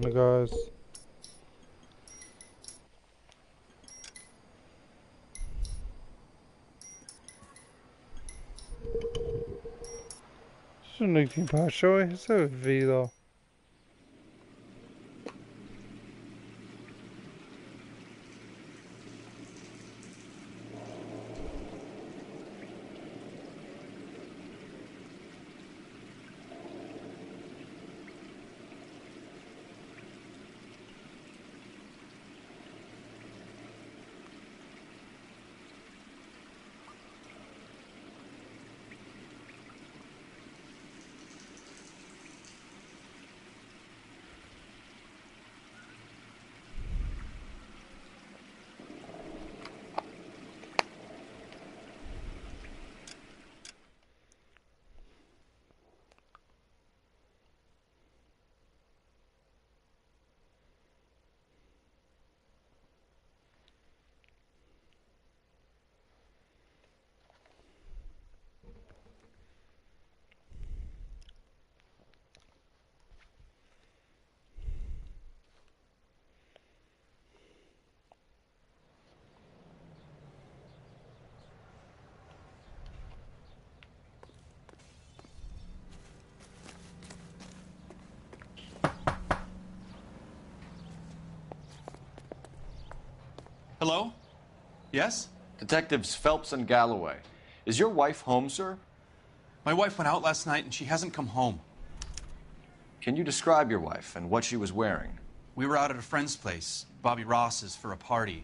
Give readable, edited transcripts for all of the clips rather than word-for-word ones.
Hey guys, shouldn't you pass away? So vida. Hello? Yes? Detectives Phelps and Galloway. Is your wife home, sir? My wife went out last night and she hasn't come home. Can you describe your wife and what she was wearing? We were out at a friend's place, Bobby Ross's, for a party.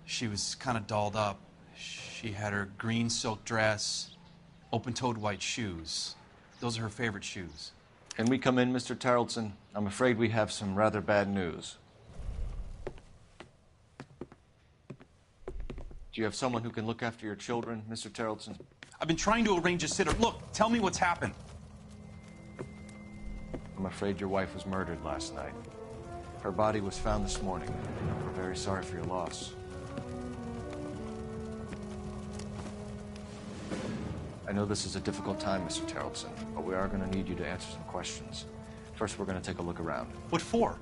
She was kind of dolled up. She had her green silk dress, open-toed white shoes. Those are her favorite shoes. Can we come in, Mr. Tarleton? I'm afraid we have some rather bad news. Do you have someone who can look after your children, Mr. Tarleton? I've been trying to arrange a sitter. Look, tell me what's happened. I'm afraid your wife was murdered last night. Her body was found this morning. We're very sorry for your loss. I know this is a difficult time, Mr. Tarleton, but we are going to need you to answer some questions. First, we're going to take a look around. What for?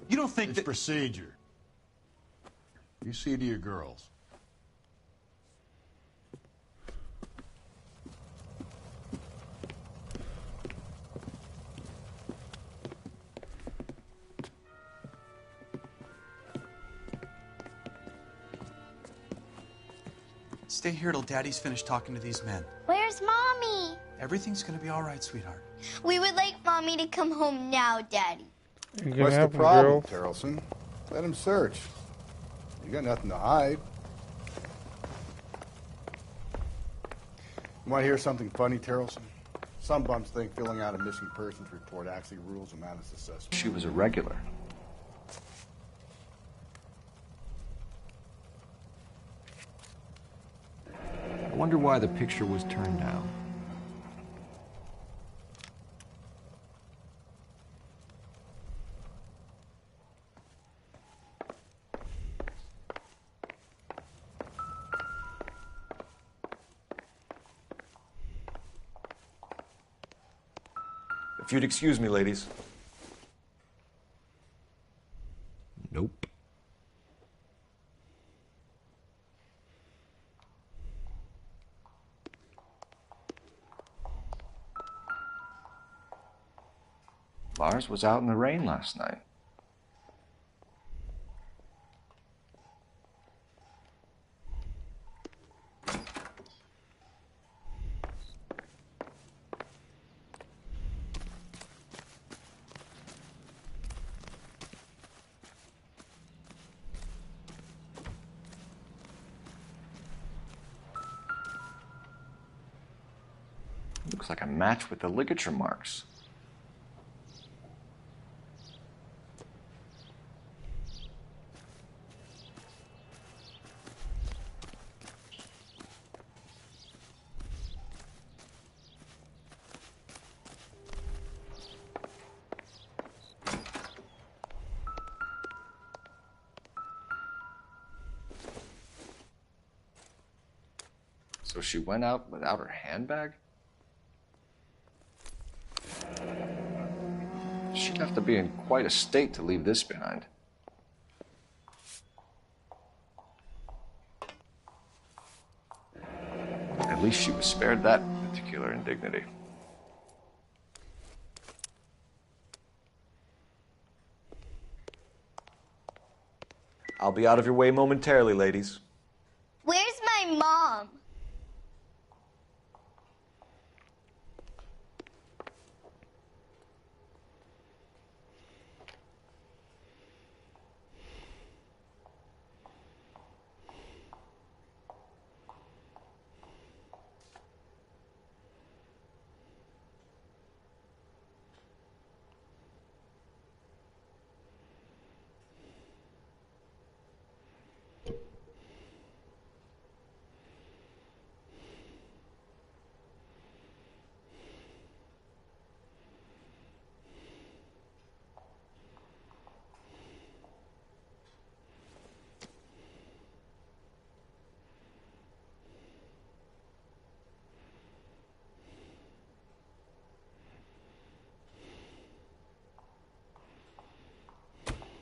You don't think It's procedure. You see to your girls. Stay here till Daddy's finished talking to these men. Where's Mommy? Everything's gonna be all right, sweetheart. We would like Mommy to come home now, Daddy. You can What's the have problem, girl. Tarleton? Let him search. You got nothing to hide. You want to hear something funny, Tarleton? Some bums think filling out a missing persons report actually rules them out as a suspect. She was a regular. I wonder why the picture was turned down. If you'd excuse me, ladies. Nope. Lars was out in the rain last night. Looks like a match with the ligature marks. So she went out without her handbag? She Have to be in quite a state to leave this behind. At least she was spared that particular indignity. I'll be out of your way momentarily, ladies. Where's my mom?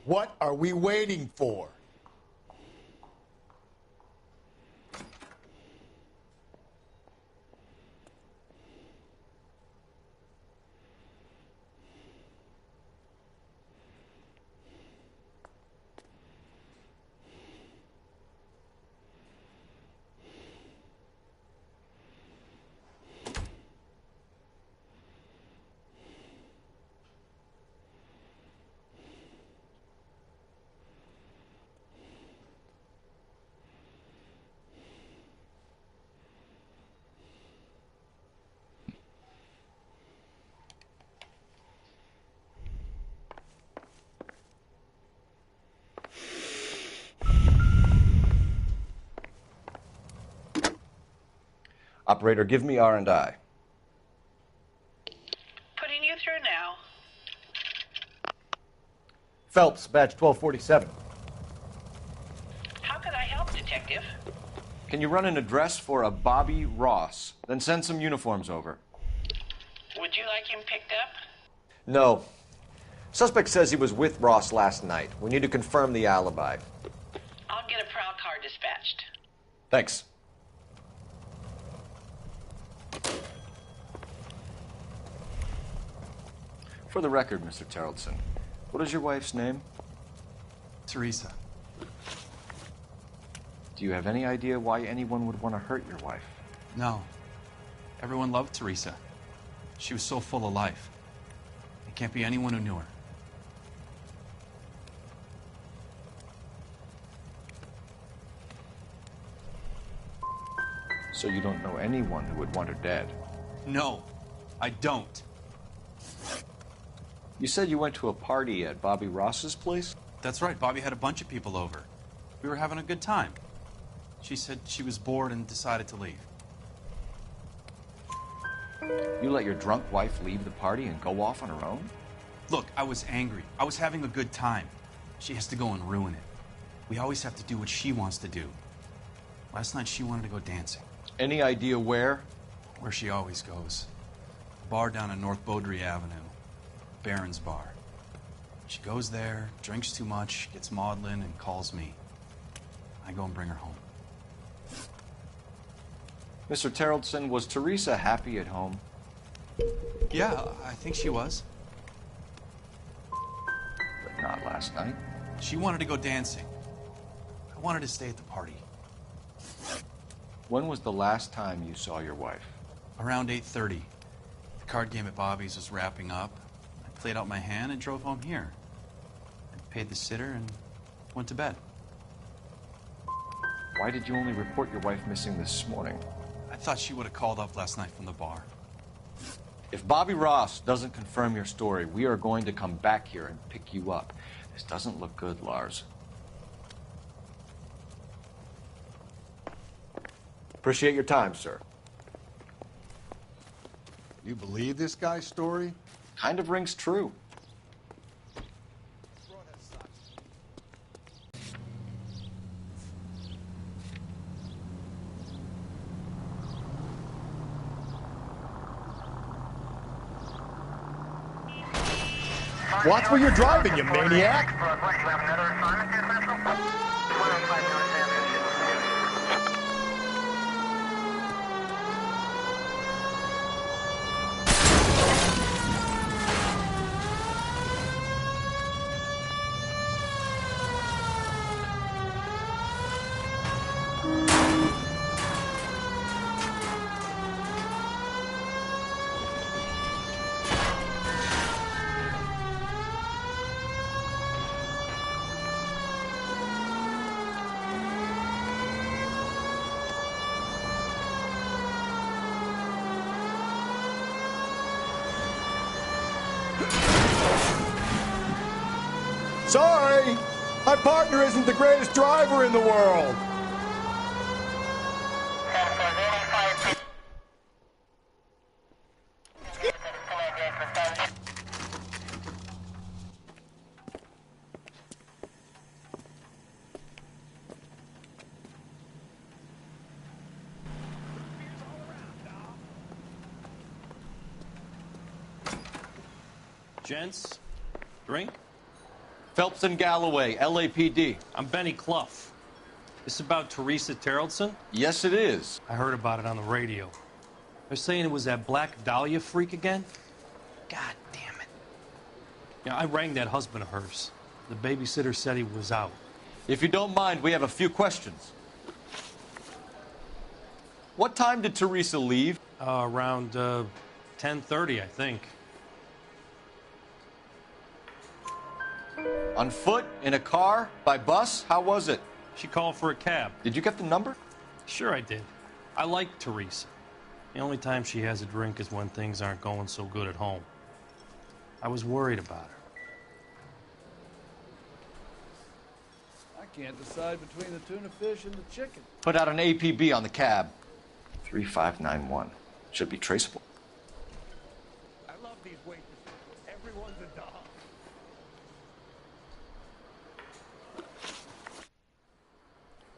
What are we waiting for? Operator, give me R&I. Putting you through now. Phelps, badge 1247. How could I help, Detective? Can you run an address for a Bobby Ross? Then send some uniforms over. Would you like him picked up? No. Suspect says he was with Ross last night. We need to confirm the alibi. I'll get a prowl car dispatched. Thanks. For the record, Mr. Terrelson, what is your wife's name? Teresa. Do you have any idea why anyone would want to hurt your wife? No. Everyone loved Teresa. She was so full of life. It can't be anyone who knew her. So you don't know anyone who would want her dead? No, I don't. You said you went to a party at Bobby Ross's place? That's right, Bobby had a bunch of people over. We were having a good time. She said she was bored and decided to leave. You let your drunk wife leave the party and go off on her own? Look, I was angry. I was having a good time. She has to go and ruin it. We always have to do what she wants to do. Last night she wanted to go dancing. Any idea where? Where she always goes. A bar down on North Beaudry Avenue. Baron's Bar. She goes there, drinks too much, gets maudlin, and calls me. I go and bring her home. Mr. Terrelson, was Teresa happy at home? Yeah, I think she was. But not last night. She wanted to go dancing. I wanted to stay at the party. When was the last time you saw your wife? Around 8:30. The card game at Bobby's was wrapping up. I played out my hand and drove home here. I paid the sitter and went to bed. Why did you only report your wife missing this morning? I thought she would have called up last night from the bar. If Bobby Ross doesn't confirm your story, we are going to come back here and pick you up. This doesn't look good, Lars. Appreciate your time, sir. You believe this guy's story? Kind of rings true. Watch where you're driving, you maniac. Sorry, my partner isn't the greatest driver in the world. Gents, drink? Phelps and Galloway, LAPD. I'm Benny Clough. This about Teresa Terrellson? Yes, it is. I heard about it on the radio. They're saying it was that Black Dahlia freak again? God damn it. I rang that husband of hers. The babysitter said he was out. If you don't mind, we have a few questions. What time did Teresa leave? Around 10:30, I think. On foot? In a car? By bus? How was it? She called for a cab. Did you get the number? Sure I did. I like Teresa. The only time she has a drink is when things aren't going so good at home. I was worried about her. I can't decide between the tuna fish and the chicken. Put out an APB on the cab. 3591. Should be traceable. I love these waitresses. Everyone's a dog.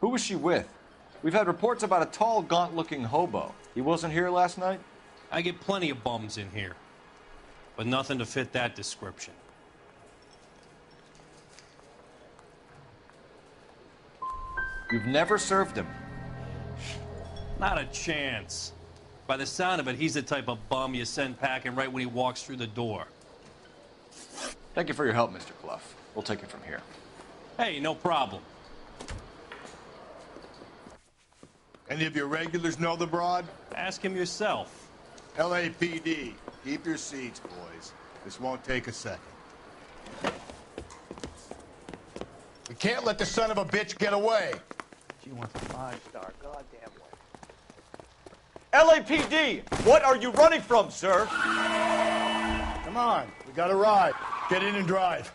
Who was she with? We've had reports about a tall, gaunt-looking hobo. He wasn't here last night? I get plenty of bums in here, but nothing to fit that description. You've never served him. Not a chance. By the sound of it, he's the type of bum you send packing right when he walks through the door. Thank you for your help, Mr. Clough. We'll take it from here. Hey, no problem. Any of your regulars know the broad? Ask him yourself. LAPD, keep your seats, boys. This won't take a second. We can't let the son of a bitch get away. She wants a 5-star goddamn way. LAPD! What are you running from, sir? Come on, we got a ride. Get in and drive.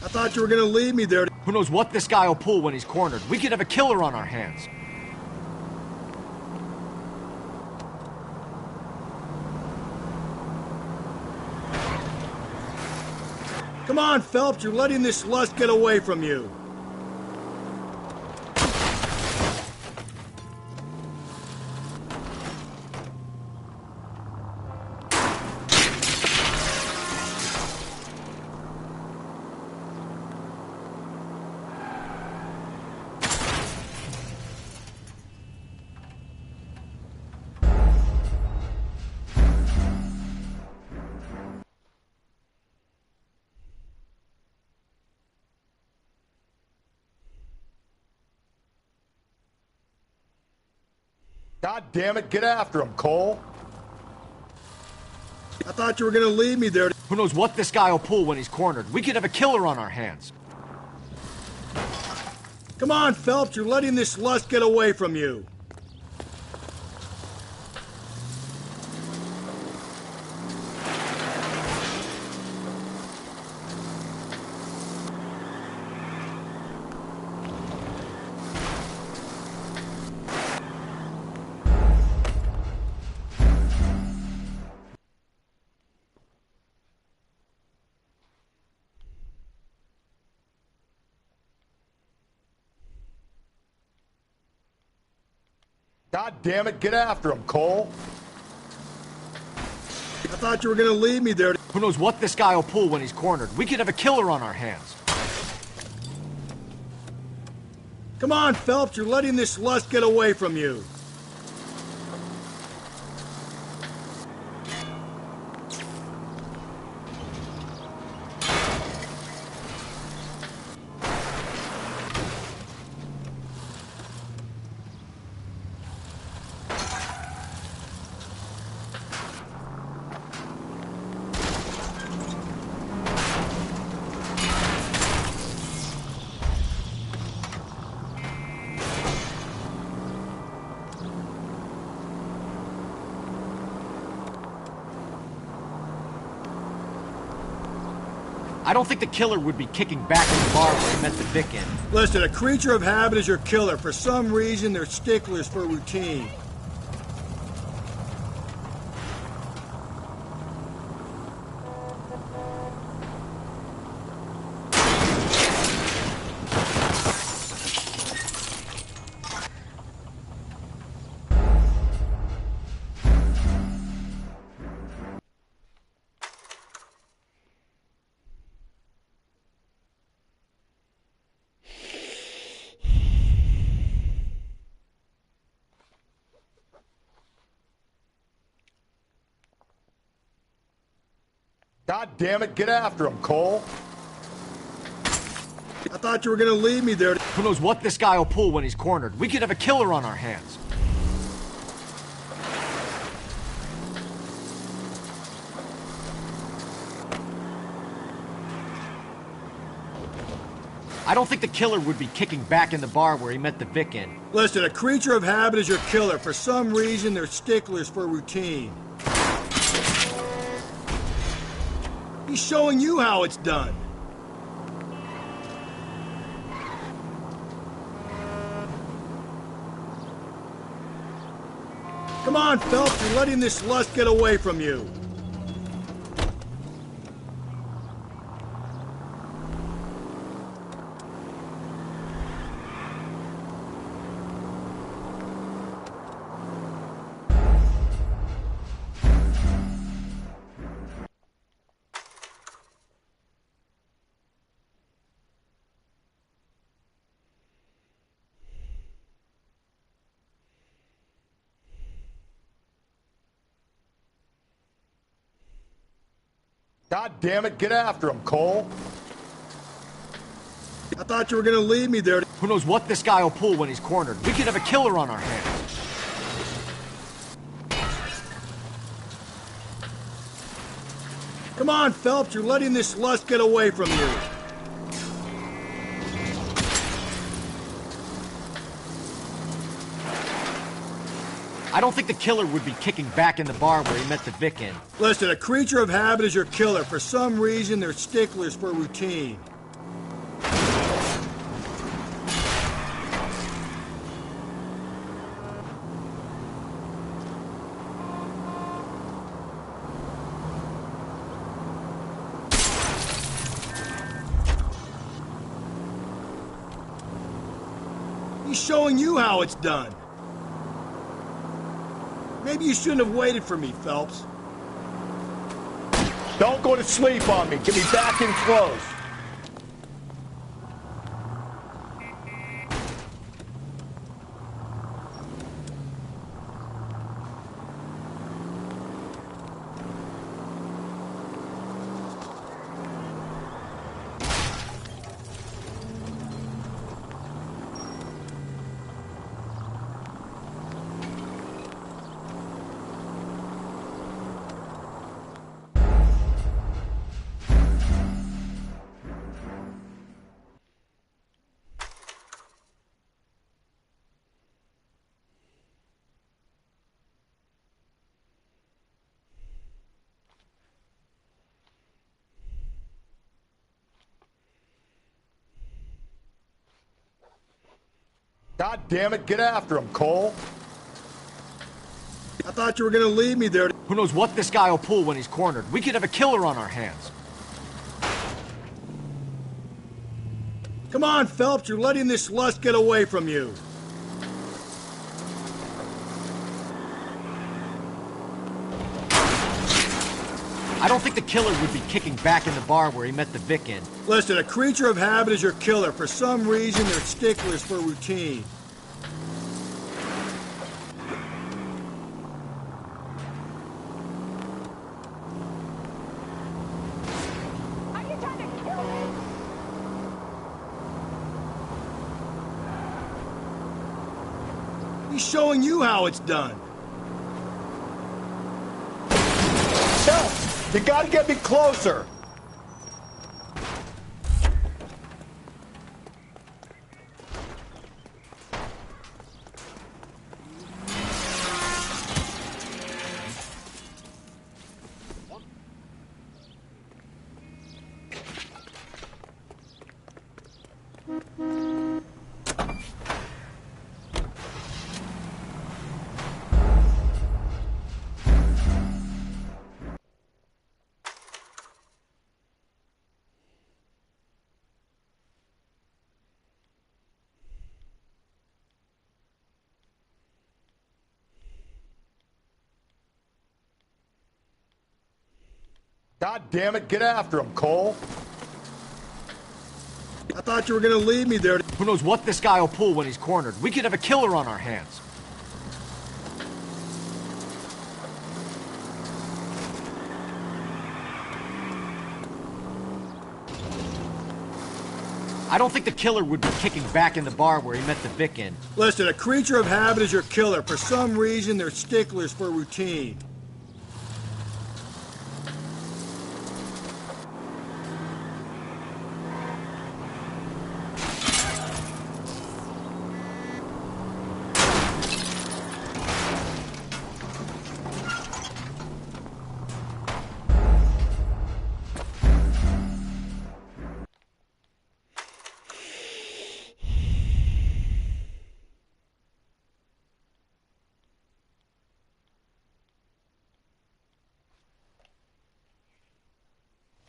I thought you were gonna leave me there. Who knows what this guy will pull when he's cornered? We could have a killer on our hands. Come on, Phelps, you're letting this lust get away from you. God damn it, get after him, Cole. I thought you were gonna leave me there. Who knows what this guy will pull when he's cornered? We could have a killer on our hands. Come on, Phelps, you're letting this lust get away from you. God damn it, get after him, Cole. I thought you were gonna leave me there. Who knows what this guy will pull when he's cornered? We could have a killer on our hands. Come on, Phelps, you're letting this lust get away from you. I don't think the killer would be kicking back in the bar where he met the Vic in. Listen, a creature of habit is your killer. For some reason, they're sticklers for routine. God damn it, get after him, Cole. I thought you were gonna leave me there. Who knows what this guy will pull when he's cornered? We could have a killer on our hands. I don't think the killer would be kicking back in the bar where he met the Vic in. Listen, a creature of habit is your killer. For some reason, they're sticklers for routine. He's showing you how it's done. Come on, Phelps, you're letting this lust get away from you. God damn it, get after him, Cole. I thought you were gonna leave me there. Who knows what this guy will pull when he's cornered? We could have a killer on our hands. Come on, Phelps, you're letting this lust get away from you. I don't think the killer would be kicking back in the bar where he met the Vic in. Listen, a creature of habit is your killer. For some reason, they're sticklers for routine. He's showing you how it's done. Maybe you shouldn't have waited for me, Phelps. Don't go to sleep on me. Get me back in close. God damn it, get after him, Cole. I thought you were gonna leave me there. Who knows what this guy will pull when he's cornered? We could have a killer on our hands. Come on, Phelps, you're letting this lust get away from you. I don't think the killer would be kicking back in the bar where he met the Vic in. Listen, a creature of habit is your killer. For some reason, they're sticklers for routine. Are you trying to kill me? He's showing you how it's done. Help! You gotta get me closer! God damn it, get after him, Cole. I thought you were gonna leave me there. Who knows what this guy will pull when he's cornered? We could have a killer on our hands. I don't think the killer would be kicking back in the bar where he met the Vic in. Listen, a creature of habit is your killer. For some reason, they're sticklers for routine.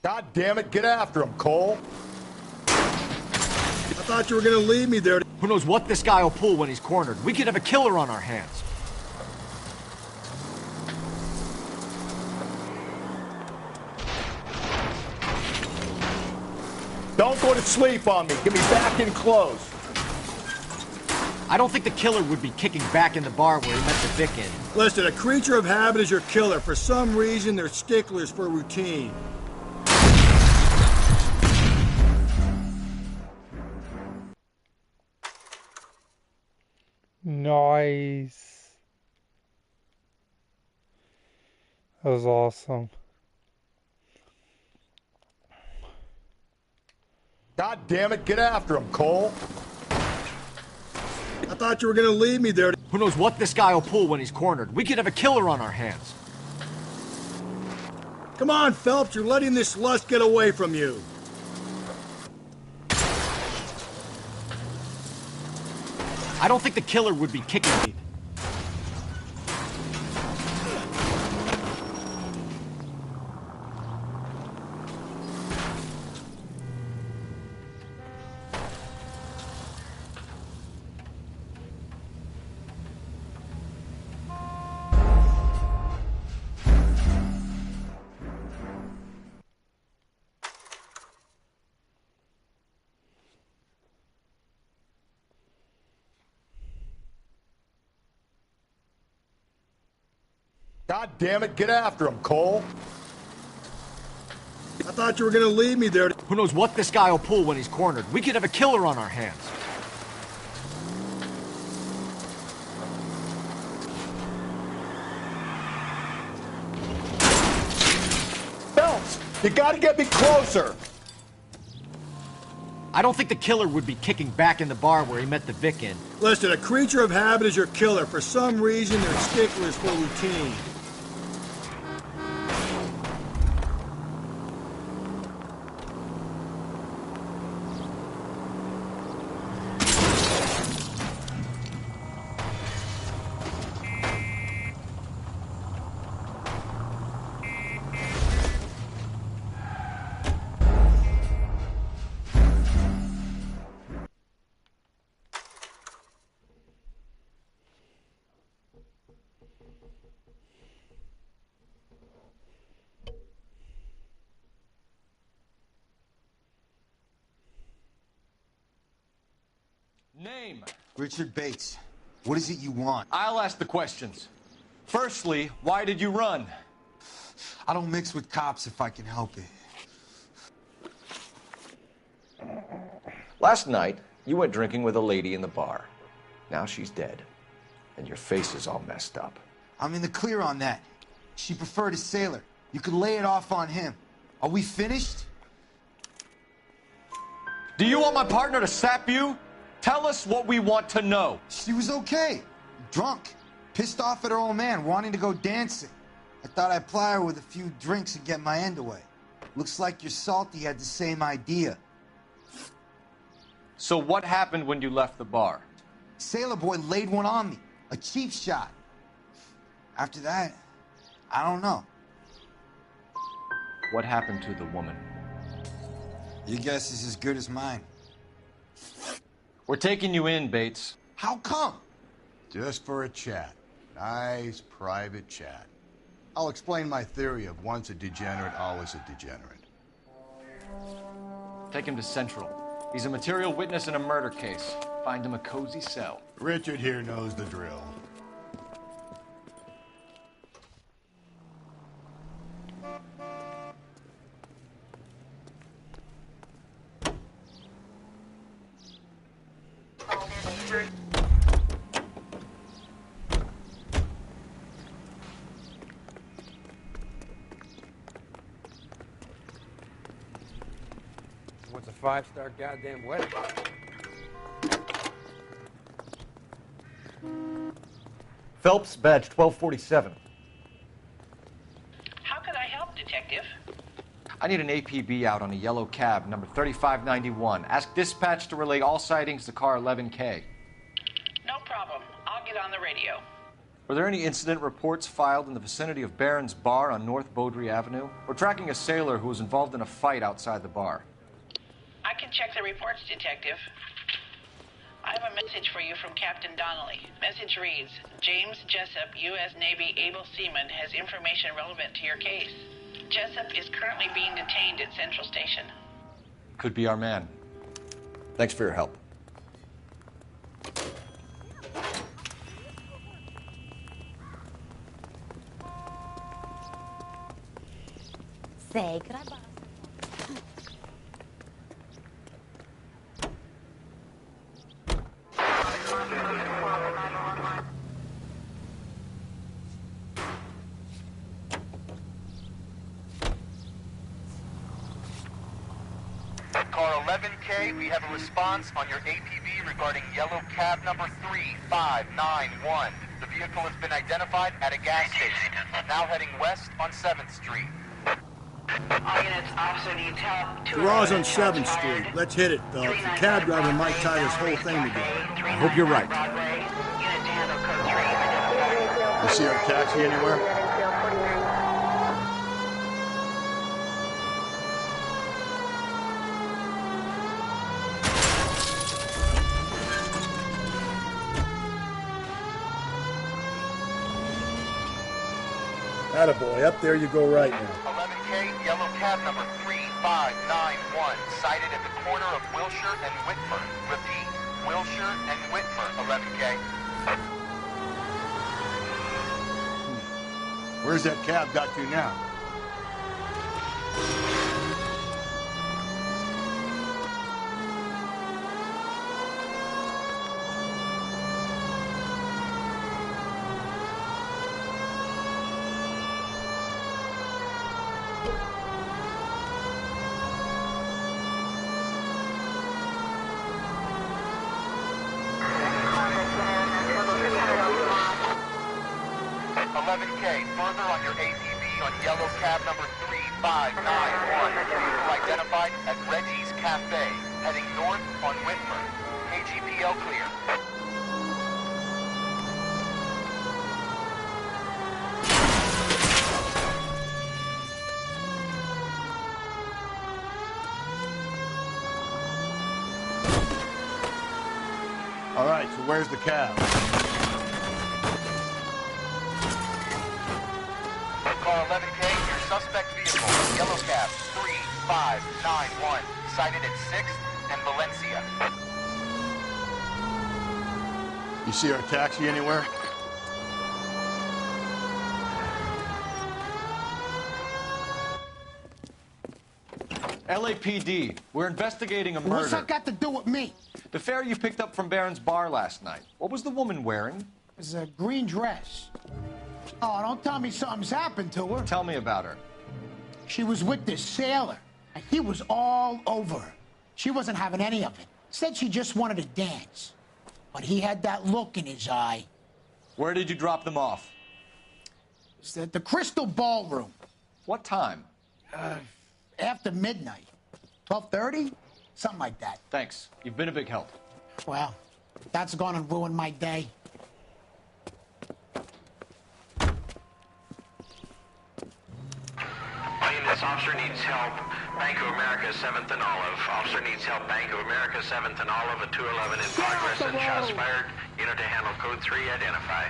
God damn it, get after him, Cole. I thought you were gonna leave me there. Who knows what this guy will pull when he's cornered? We could have a killer on our hands. Don't go to sleep on me. Get me back in close. I don't think the killer would be kicking back in the bar where he met the Vic in. Listen, a creature of habit is your killer. For some reason, they're sticklers for routine. Nice. That was awesome. God damn it, get after him, Cole. I thought you were gonna leave me there. Who knows what this guy will pull when he's cornered? We could have a killer on our hands. Come on, Phelps, you're letting this lust get away from you. I don't think the killer would be kicking me. God damn it, get after him, Cole. I thought you were gonna leave me there. Who knows what this guy will pull when he's cornered? We could have a killer on our hands. Phelps, you gotta get me closer. I don't think the killer would be kicking back in the bar where he met the Vic in. Listen, a creature of habit is your killer. For some reason, they're sticklers for routine. Name. Richard Bates. What is it you want? I'll ask the questions. Firstly, why did you run? I don't mix with cops if I can help it. Last night, you went drinking with a lady in the bar. Now she's dead, and your face is all messed up. I'm in the clear on that. She preferred a sailor. You could lay it off on him. Are we finished? Do you want my partner to sap you? Tell us what we want to know. She was okay. Drunk. Pissed off at her old man, wanting to go dancing. I thought I'd ply her with a few drinks and get my end away. Looks like your Salty had the same idea. So what happened when you left the bar? Sailor boy laid one on me. A cheap shot. After that, I don't know. What happened to the woman? Your guess is as good as mine. We're taking you in, Bates. How come? Just for a chat. Nice private chat. I'll explain my theory of once a degenerate, always a degenerate. Take him to Central. He's a material witness in a murder case. Find him a cozy cell. Richard here knows the drill. What's a five-star goddamn wedding? Phelps, badge 1247. How could I help, Detective? I need an APB out on a yellow cab, number 3591. Ask dispatch to relay all sightings to car 11K. No problem. I'll get on the radio. Were there any incident reports filed in the vicinity of Barron's Bar on North Beaudry Avenue? We're tracking a sailor who was involved in a fight outside the bar. I can check the reports, Detective. I have a message for you from Captain Donnelly. Message reads, James Jessup, U.S. Navy able seaman, has information relevant to your case. Jessup is currently being detained at Central Station. Could be our man. Thanks for your help. Say goodbye. Car 11K, we have a response on your APB regarding yellow cab number 3591. The vehicle has been identified at a gas station, now heading west on 7th Street. All units, officer detail. Garage on 7th Street. Let's hit it, Phelps. The cab driver might tie this whole thing together. I hope you're right. You see our taxi anywhere? Attaboy, up there you go right now. 11K, yellow cab number 3591, sighted at the corner of Wilshire and Whitmer. Repeat, Wilshire and Whitmer, 11K. Where's that cab got to now? Further on your APB on yellow cab number 3591. Vehicle identified at Reggie's Cafe, heading north on Whitmer. KGPL clear. All right, so where's the cab? Car 11K, your suspect vehicle, yellow cab 3591, sighted at 6th and Valencia. You see our taxi anywhere? LAPD, we're investigating a murder. What's that got to do with me? The fare you picked up from Barron's bar last night. What was the woman wearing? It was a green dress. Oh, don't tell me something's happened to her. Tell me about her. She was with this sailor, and he was all over her. She wasn't having any of it. Said she just wanted to dance. But he had that look in his eye. Where did you drop them off? It was at the Crystal Ballroom. What time? After midnight. 12:30? Something like that. Thanks. You've been a big help. Well, that's gonna ruin my day. This officer needs help. Bank of America, 7th and Olive. Officer needs help. Bank of America, 7th and Olive, at 211 in progress and shots fired. Unit to handle code 3, identify.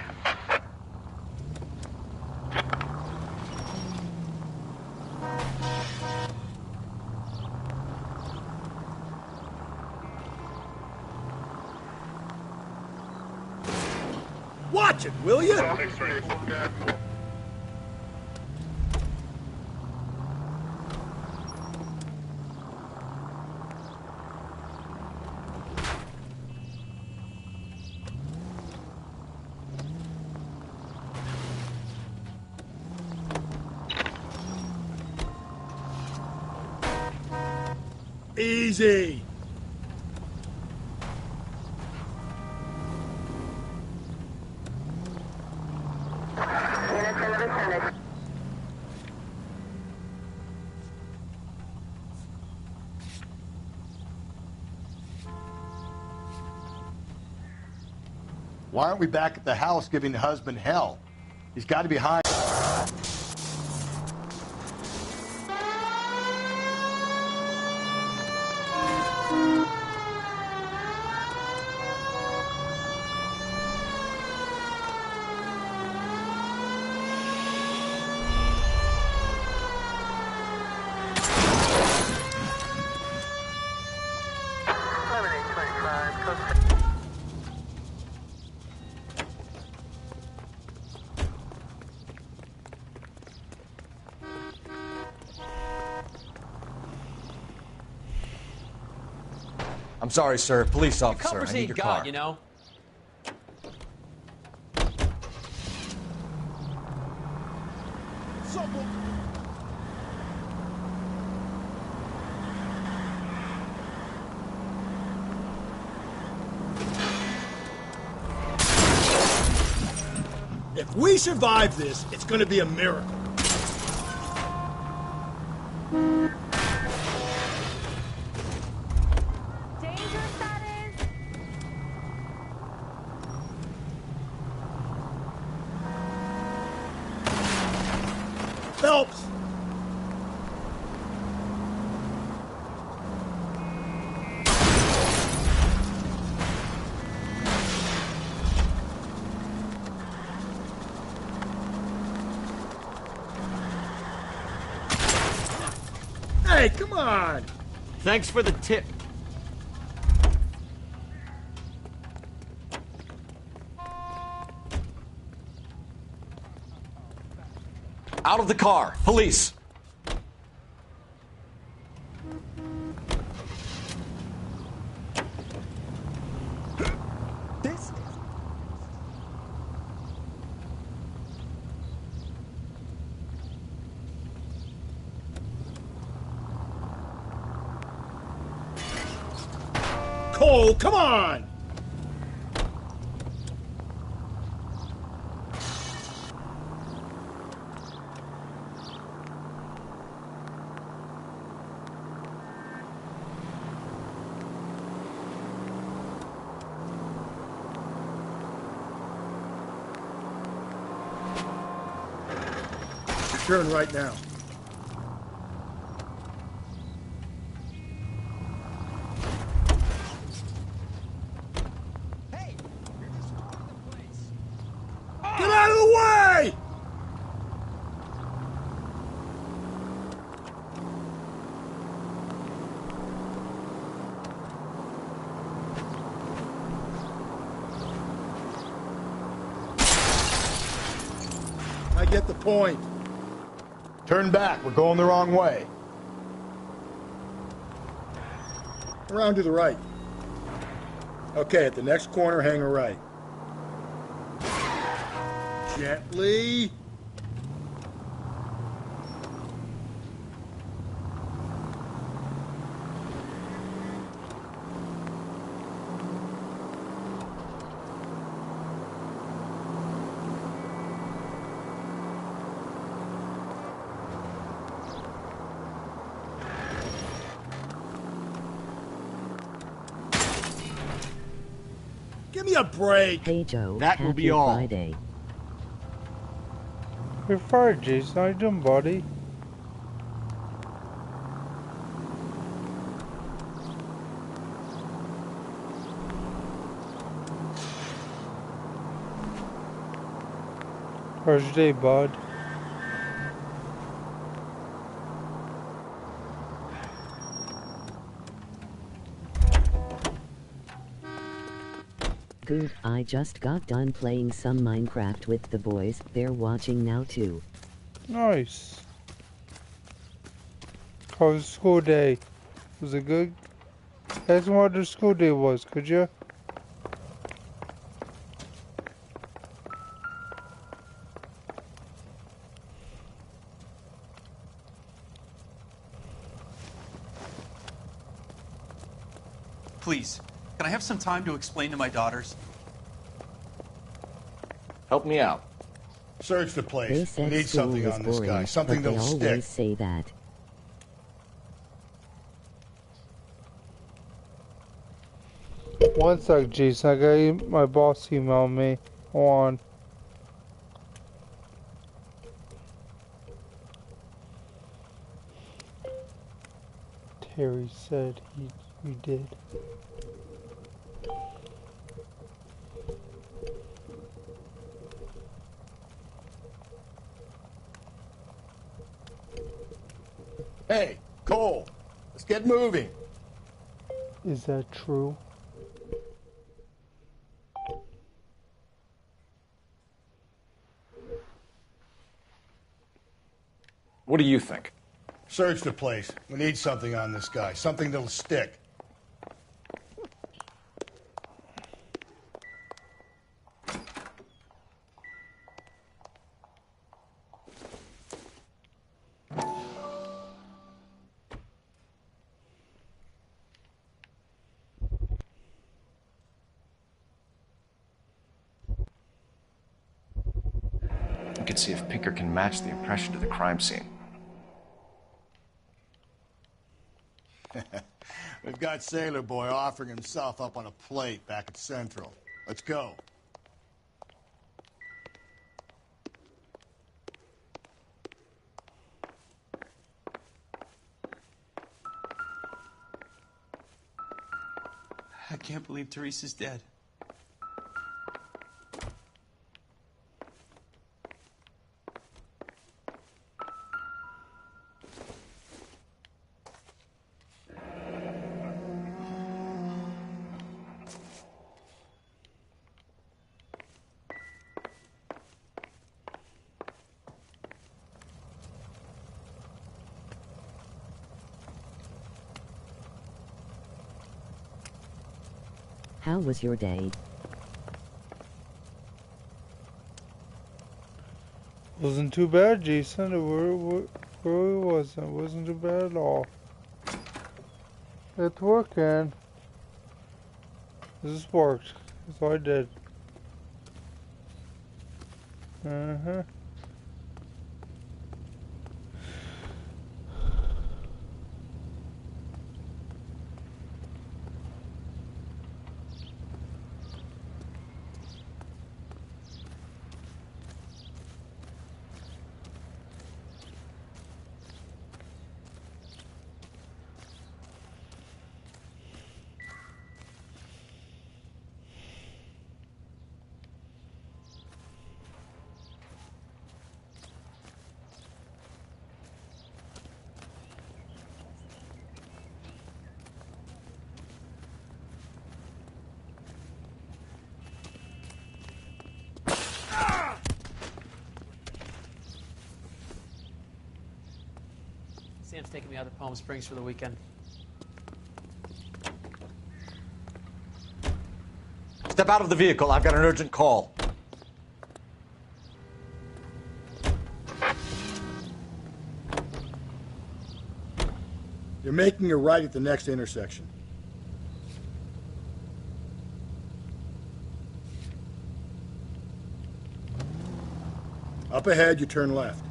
Watch it, will you? Easy. Why aren't we back at the house giving the husband hell? He's got to be high. I'm sorry, sir. Police officer. Covers I need ain't your God, car. you know. If we survive this, it's gonna be a miracle. Dangerous, that is. Phelps! Hey, come on! Thanks for the tip. Out of the car. Police. This Cole, come on! Turn right now. Get out of the way! get the point. Turn back. We're going the wrong way. Around to the right. Okay, at the next corner, hang a right. Gently. Give me a break. Hey Joe, That will be all. Friday. You're fired, Jason. How you doing, buddy? How's your day, bud? Good, I just got done playing some Minecraft with the boys. They're watching now too. Nice. How was school day? Was it good? Ask me what their school day was, could you? Please, can I have some time to explain to my daughters? Help me out. Search the They place. We said need school something was on this boring, guy. Something but they that'll always stick. say that. One sec, Jason. I got my boss emailed me. Hold on. Terry said we did. Hey, Cole, let's get moving. Is that true? What do you think? Search the place. We need something on this guy. Something that'll stick. We could see if Pinker can match the impression to the crime scene. We've got Sailor Boy offering himself up on a plate back at Central. Let's go. I can't believe Teresa's dead. How was your day? Wasn't too bad, Jason. It really wasn't. It wasn't too bad at all. It's working. This worked. That's all I did. Uh-huh. taking me out to Palm Springs for the weekend. Step out of the vehicle. I've got an urgent call. You're making a right at the next intersection. Up ahead, you turn left.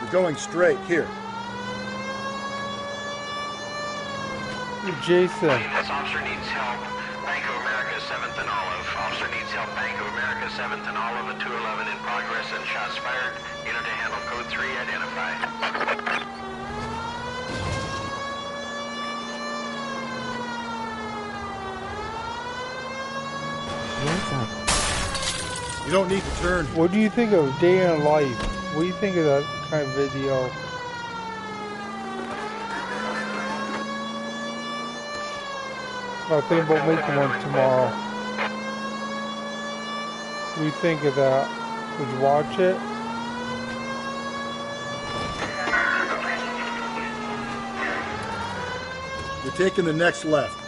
You're going straight, here. Jason. This officer needs help. Bank of America, 7th and Olive. Officer needs help. Bank of America, 7th and Olive, a 211 in progress and shots fired. Unit to handle code 3 identified. What's up? You don't need to turn. What do you think of Day in Life? What do you think of that kind of video? I think about making one tomorrow. What do you think of that? Would you watch it? You're taking the next left.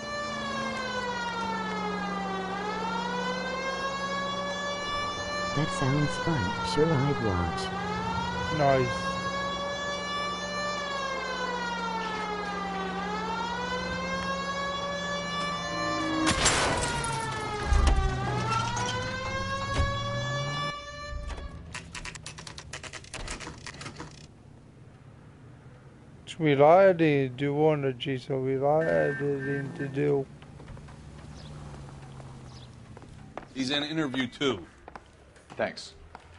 That sounds fun. Sure, I'd watch. Nice. We lied to do one of Jason. We lied to do. He's in interview 2. Thanks.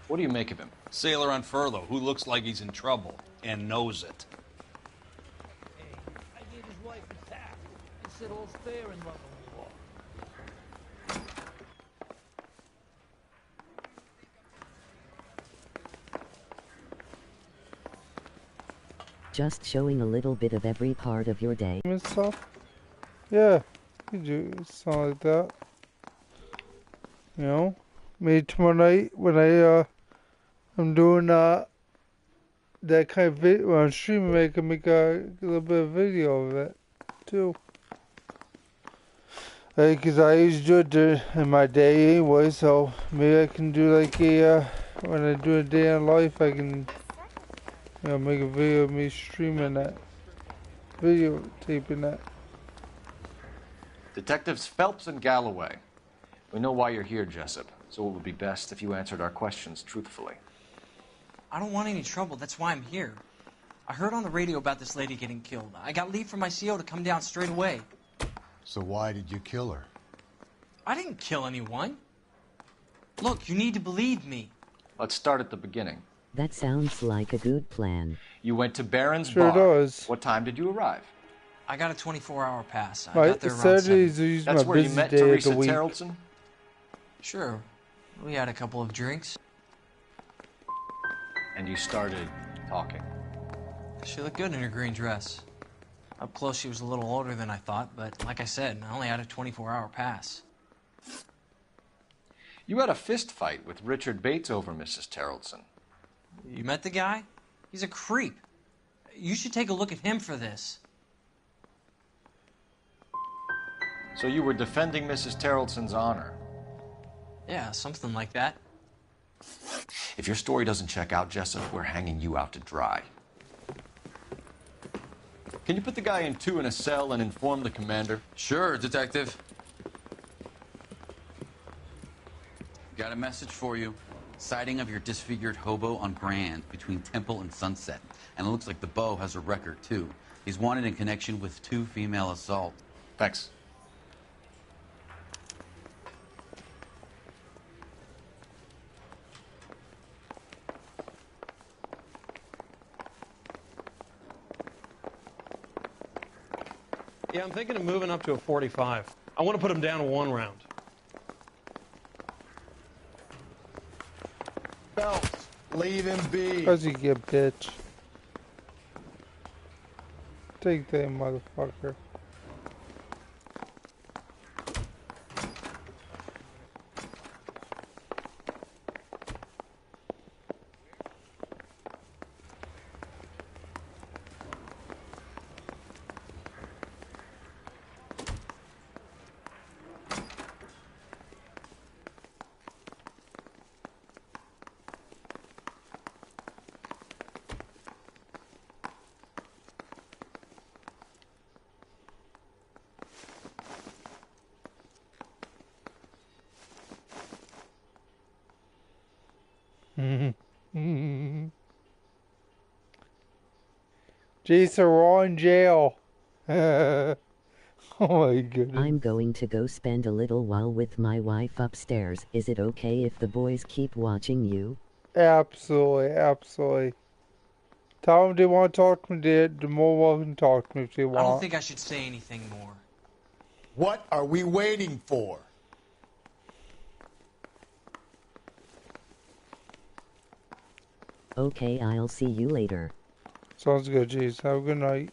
What do you make of him? Sailor on furlough who looks like he's in trouble and knows it. I gave his wife a tap. He said all's fair in love and war. Just showing a little bit of every part of your day. And stuff. Yeah, you do something like that. You know, maybe tomorrow night when I'm doing that kind of video on streaming, I can make a little bit of video of it too. Because I usually do it in my day anyway, so maybe I can do like when I do a day in life, I can, you know, make a video of me streaming that, videotaping that. Detectives Phelps and Galloway. We know why you're here, Jessup, so it would be best if you answered our questions truthfully. I don't want any trouble. That's why I'm here. I heard on the radio about this lady getting killed. I got leave from my CO to come down straight away. So why did you kill her? I didn't kill anyone. Look, you need to believe me. Let's start at the beginning. That sounds like a good plan. You went to Barron's Sure Bar. does. What time did you arrive? I got a 24-hour pass. I Right, got there around Saturdays 7. is That's my where you busy met day of Teresa the week. Terrellson? Sure. We had a couple of drinks. And you started talking. She looked good in her green dress. Up close, she was a little older than I thought, but like I said, I only had a 24-hour pass. You had a fist fight with Richard Bates over Mrs. Terrellson. You met the guy? He's a creep. You should take a look at him for this. So you were defending Mrs. Terrellson's honor. Yeah, something like that. If your story doesn't check out, Jessup, we're hanging you out to dry. Can you put the guy in 2 in a cell and inform the commander? Sure, Detective. Got a message for you. Sighting of your disfigured hobo on Grand between Temple and Sunset. And it looks like the Beau has a record, too. He's wanted in connection with 2 female assaults. Thanks. Yeah, I'm thinking of moving up to a 45. I want to put him down to 1 round. Phelps, leave him be. How's he get, bitch? Take that, motherfucker. Jason, we're all in jail. Oh my goodness. I'm going to go spend a little while with my wife upstairs. Is it okay if the boys keep watching you? Absolutely, absolutely. Tell them they want to talk to me, they're more welcome to talk to me if they want. I don't think I should say anything more. What are we waiting for? Okay, I'll see you later. Sounds good, jeez. Have a good night.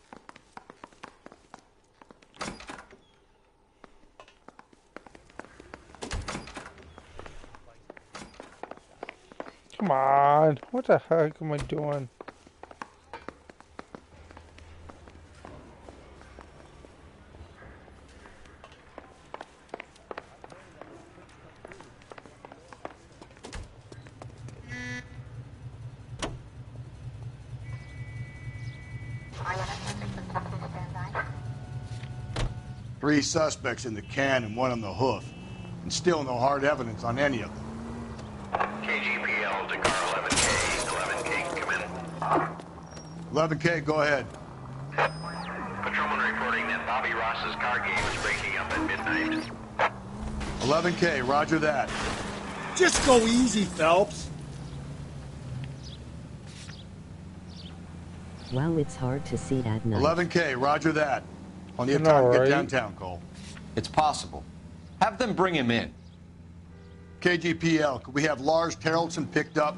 Come on. What the heck am I doing? Three suspects in the can and one on the hoof. And still no hard evidence on any of them. KGPL to car 11K. 11K, come in. 11K, go ahead. Patrolman reporting that Bobby Ross's car game is breaking up at midnight. 11K, roger that. Just go easy, Phelps. Wow, it's hard to see at night. 11K, roger that. Plenty of You know, time to get right? downtown, Cole. It's possible. Have them bring him in. KGPL, could we have Lars Terrelson picked up?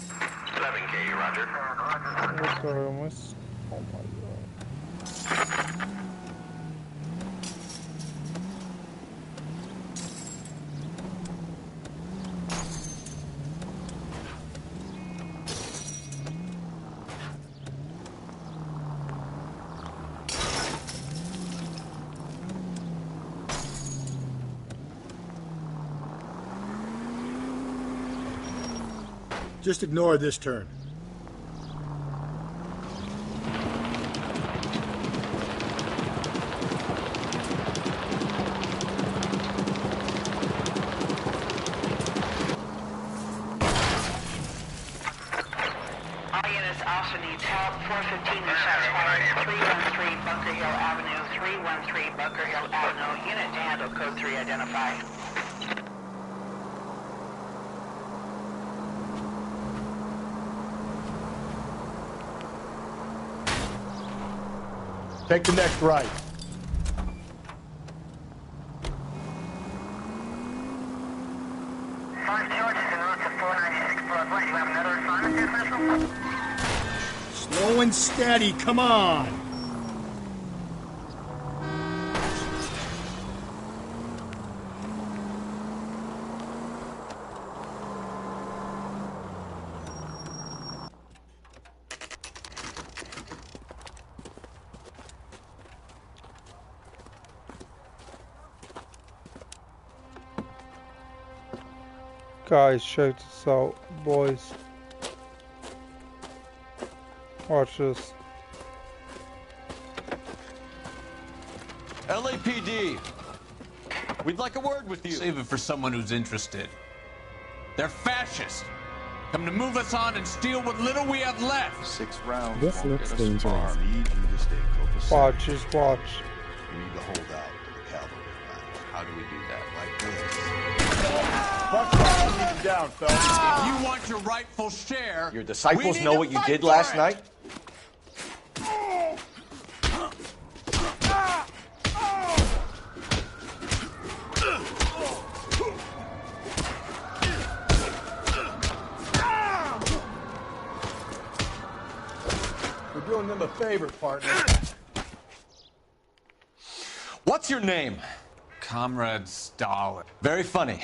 11K, roger. What the hell was... Oh my god. Just ignore this turn. All units also needs help. 415 is shots fired. 313 Bunker Hill Avenue. 313 Bunker Hill Avenue. Unit to handle code 3 identified. Take the next right. Slow and steady, come on. Guys, check this out, boys. Watch this. LAPD, we'd like a word with you. Save it for someone who's interested. They're fascists. Come to move us on and steal what little we have left. 6 rounds. This looks dangerous. Need you to stay copacetic. Watch, just watch. You need to hold out to the cavalry lines. How do we do that? Like this. Down, Phelps. If you want your rightful share, Your disciples know what you did last night? We're doing them a favor, partner. What's your name? Comrade Stalin. Very funny.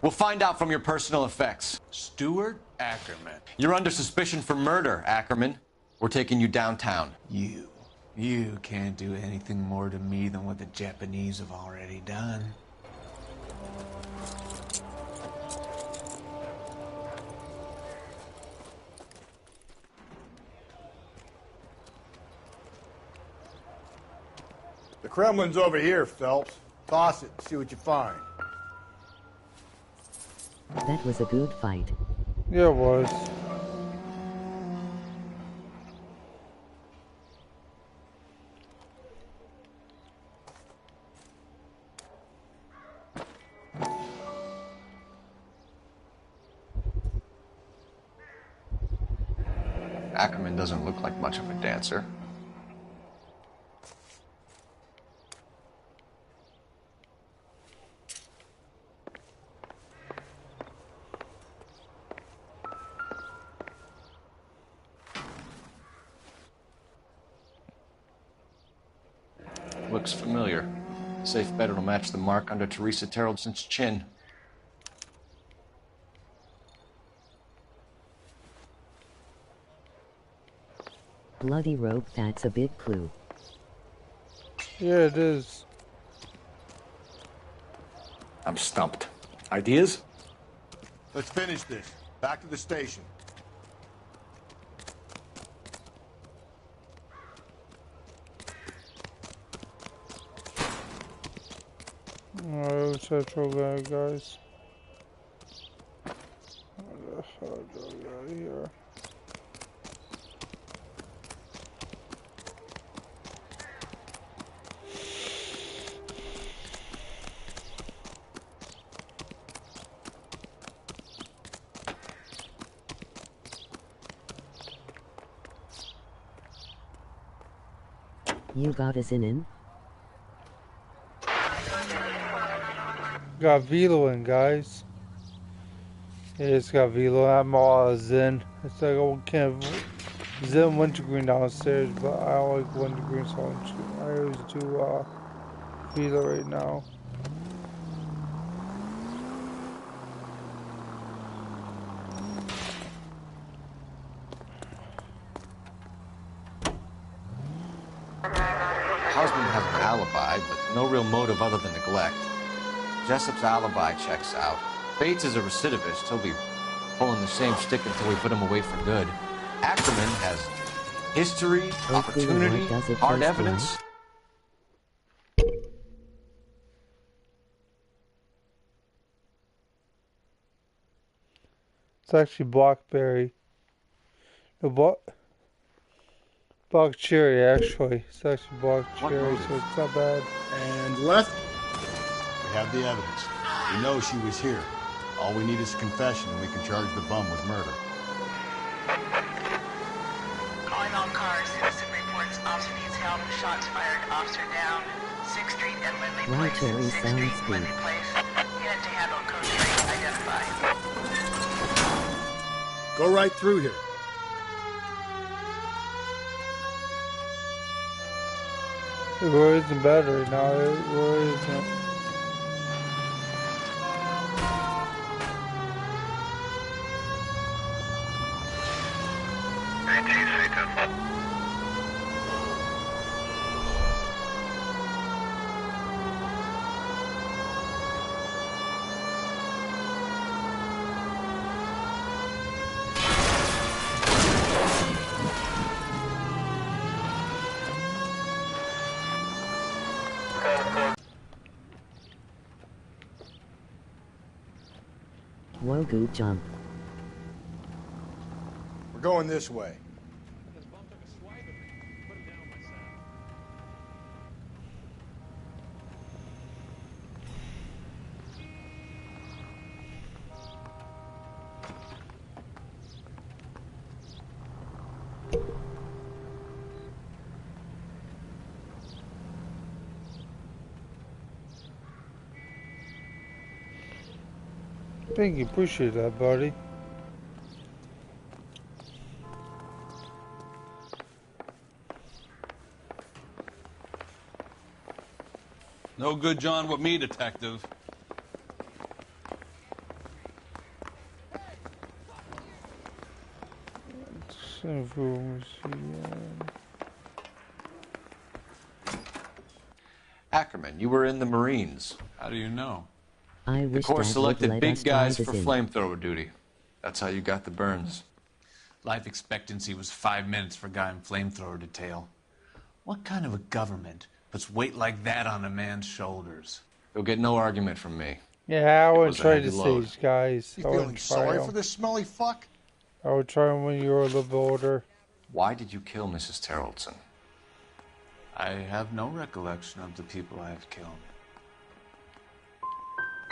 We'll find out from your personal effects. Stuart Ackerman. You're under suspicion for murder, Ackerman. We're taking you downtown. You can't do anything more to me than what the Japanese have already done. The Kremlin's over here, Phelps. Toss it, see what you find. That was a good fight. Yeah, it was. Ackerman doesn't look like much of a dancer. Looks familiar. Safe bet it'll match the mark under Teresa Terreldson's chin. Bloody rope, that's a big clue. Yeah, it is. I'm stumped. Ideas? Let's finish this. Back to the station. Alright, Central guy, guys. What the hell do we got here? You got us in? Got Velo in, guys. Yeah, it's got Velo. I'm all Zen. It's like a can of Zen wintergreen downstairs, but I don't like wintergreen, so I always do Velo right now. Husband has an alibi, but no real motive other than neglect. Jessup's alibi checks out. Bates is a recidivist. He'll be pulling the same stick until we put him away for good. Ackerman has history, opportunity, hard evidence. It's actually blackberry. No, black cherry, actually. It's actually black cherry, so it's not bad. And left. We have the evidence. We know she was here. All we need is a confession, and we can charge the bum with murder. Calling all cars. Citizen reports officer needs help. Shots fired. Officer down. 6th Street and Lindley Place. 6th Street, Lindley Place. Unit to handle code 3. Identify. Go right through here. It really isn't bad right now. It really isn't. Whoa, good jump. We're going this way. Thank you, appreciate that, buddy. No good, John, with me, detective. Ackerman, you were in the Marines. How do you know? I The wish Corps Dad would selected let big us guys drive for us in. flamethrower duty. That's how you got the burns. Life expectancy was 5 minutes for a guy in flamethrower detail. What kind of a government puts weight like that on a man's shoulders? You'll get no argument from me. Yeah, I It would was a try heavy to load. stage, guys. You I wouldn't feeling try sorry 'em. for this smelly fuck? I would try them when you were a little bit older. Why did you kill Mrs. Terrellson? I have no recollection of the people I have killed.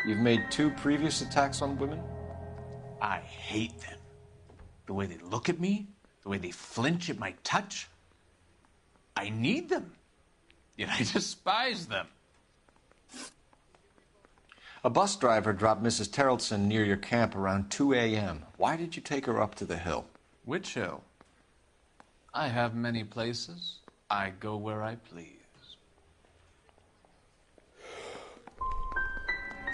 You've made 2 previous attacks on women? I hate them. The way they look at me, the way they flinch at my touch. I need them, yet I despise them. A bus driver dropped Mrs. Terrellson near your camp around 2 a.m. Why did you take her up to the hill? Which hill? I have many places. I go where I please.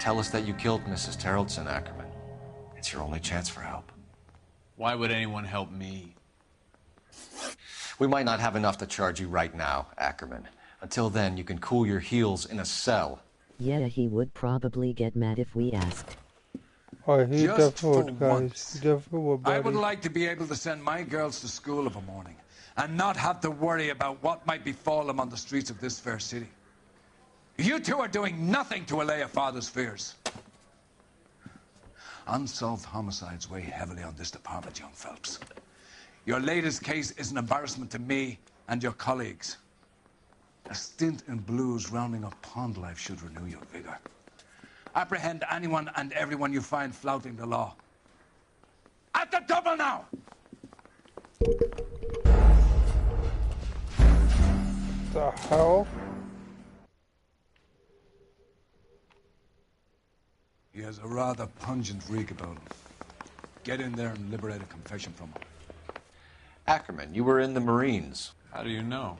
Tell us that you killed Mrs. Terrellson, Ackerman. It's your only chance for help. Why would anyone help me? We might not have enough to charge you right now, Ackerman. Until then, you can cool your heels in a cell. Yeah, he would probably get mad if we asked. Oh, he Just definitely would, for guys. once, He definitely would, I would buddy. like to be able to send my girls to school of a morning and not have to worry about what might befall them on the streets of this fair city. You two are doing nothing to allay a father's fears. Unsolved homicides weigh heavily on this department, young Phelps. Your latest case is an embarrassment to me and your colleagues. A stint in blues rounding up pond life should renew your vigor. Apprehend anyone and everyone you find flouting the law. At the double now! The hell? He has a rather pungent reek about him. Get in there and liberate a confession from him. Ackerman, you were in the Marines. How do you know?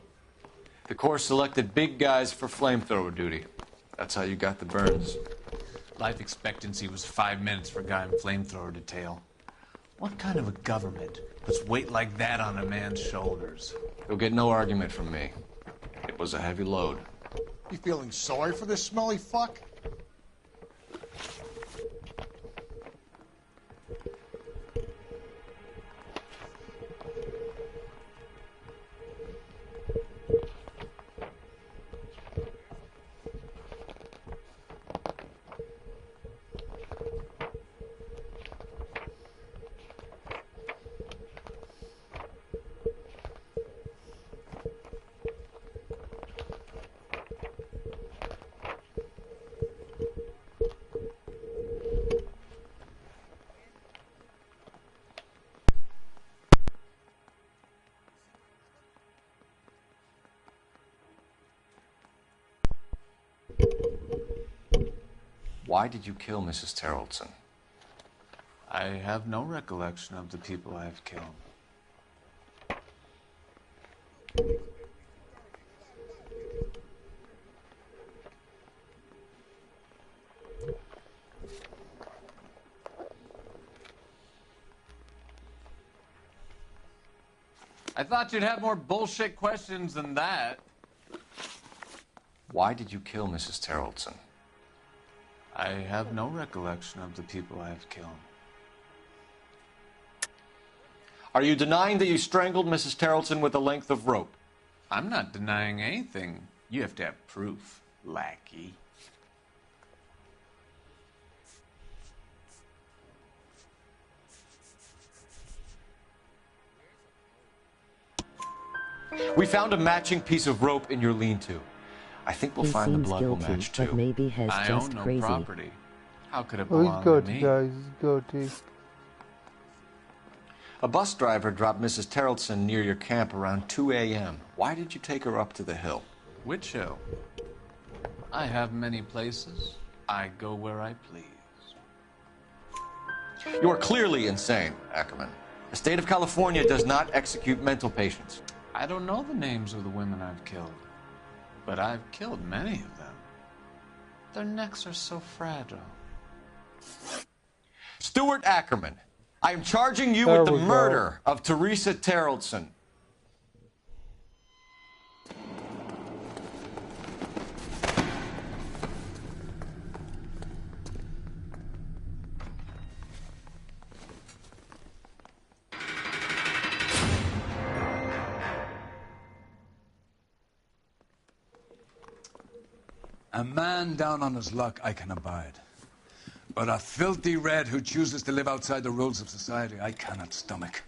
The Corps selected big guys for flamethrower duty. That's how you got the burns. Life expectancy was 5 minutes for a guy in flamethrower detail. What kind of a government puts weight like that on a man's shoulders? You'll get no argument from me. It was a heavy load. You feeling sorry for this smelly fuck? Why did you kill Mrs. Terrellson? I have no recollection of the people I have killed. I thought you'd have more bullshit questions than that. Why did you kill Mrs. Terrellson? I have no recollection of the people I have killed. Are you denying that you strangled Mrs. Terrellson with a length of rope? I'm not denying anything. You have to have proof, lackey. We found a matching piece of rope in your lean-to. I think we'll He find the seems blood will guilty, match too. but maybe has I just own no crazy. property. How could it Oh, he's belong to goatee, me? guys. He's goatee. A bus driver dropped Mrs. Terrellson near your camp around 2 a.m. Why did you take her up to the hill? Which hill? I have many places. I go where I please. You are clearly insane, Ackerman. The state of California does not execute mental patients. I don't know the names of the women I've killed, but I've killed many of them. Their necks are so fragile. Stuart Ackerman, I am charging you There with the we go. murder of Teresa Terrellson. A man down on his luck I can abide. But a filthy red who chooses to live outside the rules of society, I cannot stomach.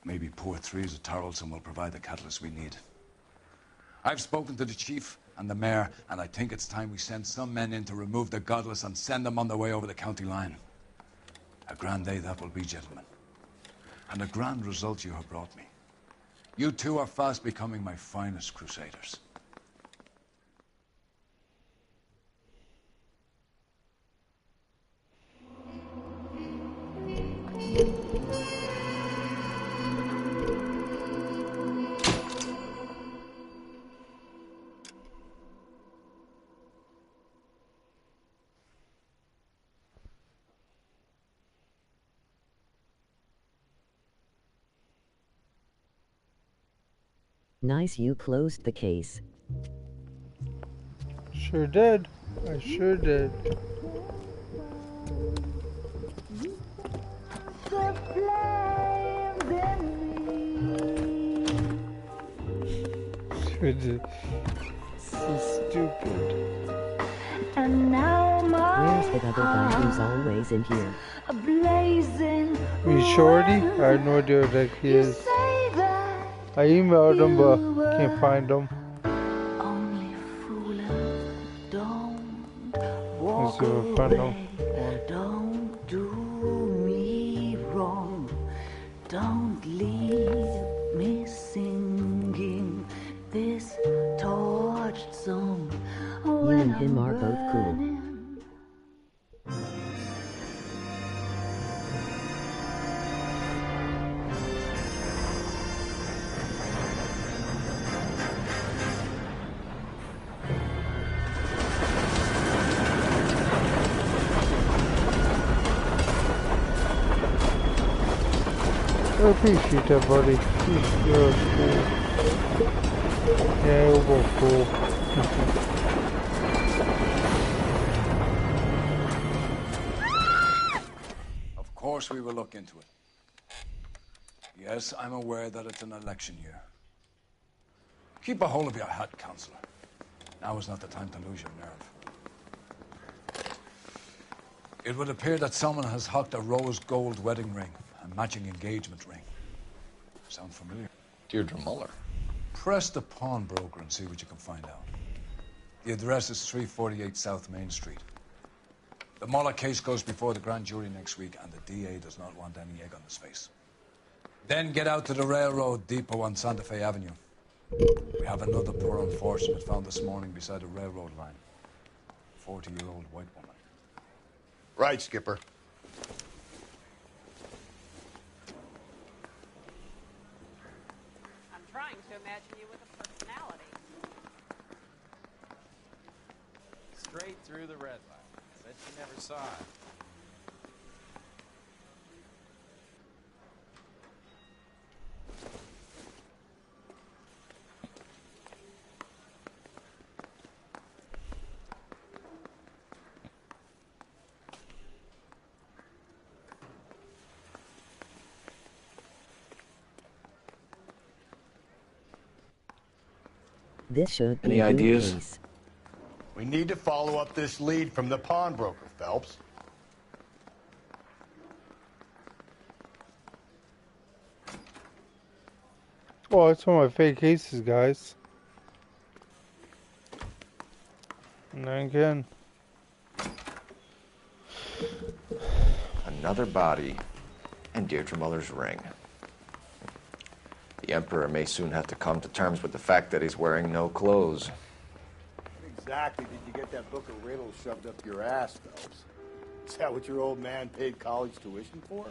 Maybe poor Threes at Tarleton will provide the catalyst we need. I've spoken to the chief and the mayor, and I think it's time we send some men in to remove the godless and send them on their way over the county line. A grand day that will be, gentlemen. And a grand result you have brought me. You two are fast becoming my finest crusaders. Nice, you closed the case. Sure did. I sure did. Sure did. So stupid. And now where's the other guy who's always in here? Me Shorty? I have no idea what that he is. I emailed him, but can't find him. Let's see if I find him. Don't do me wrong. Don't leave me singing this torched song. You and him are both cool. I appreciate that, buddy. You're cool. Yeah, we're both cool. Of course we will look into it. Yes, I'm aware that it's an election year. Keep a hold of your hat, Counselor. Now is not the time to lose your nerve. It would appear that someone has hocked a rose gold wedding ring and matching engagement ring. Sound familiar? Deirdre Muller. Press the pawnbroker and see what you can find out. The address is 348 South Main Street. The Muller case goes before the grand jury next week, and the DA does not want any egg on his face. Then get out to the railroad depot on Santa Fe Avenue. We have another poor unfortunate found this morning beside a railroad line. 40-year-old white woman. Right, Skipper. I'm trying to imagine you with a personality. Straight through the red line. Bet you never saw it. This should be Any a good ideas? case. We need to follow up this lead from the pawnbroker, Phelps. Oh, it's one of my fake cases, guys. And then again. Another body and Deirdre Muller's ring. The Emperor may soon have to come to terms with the fact that he's wearing no clothes. Exactly did you get that book of riddles shoved up your ass, Phelps? Is that what your old man paid college tuition for?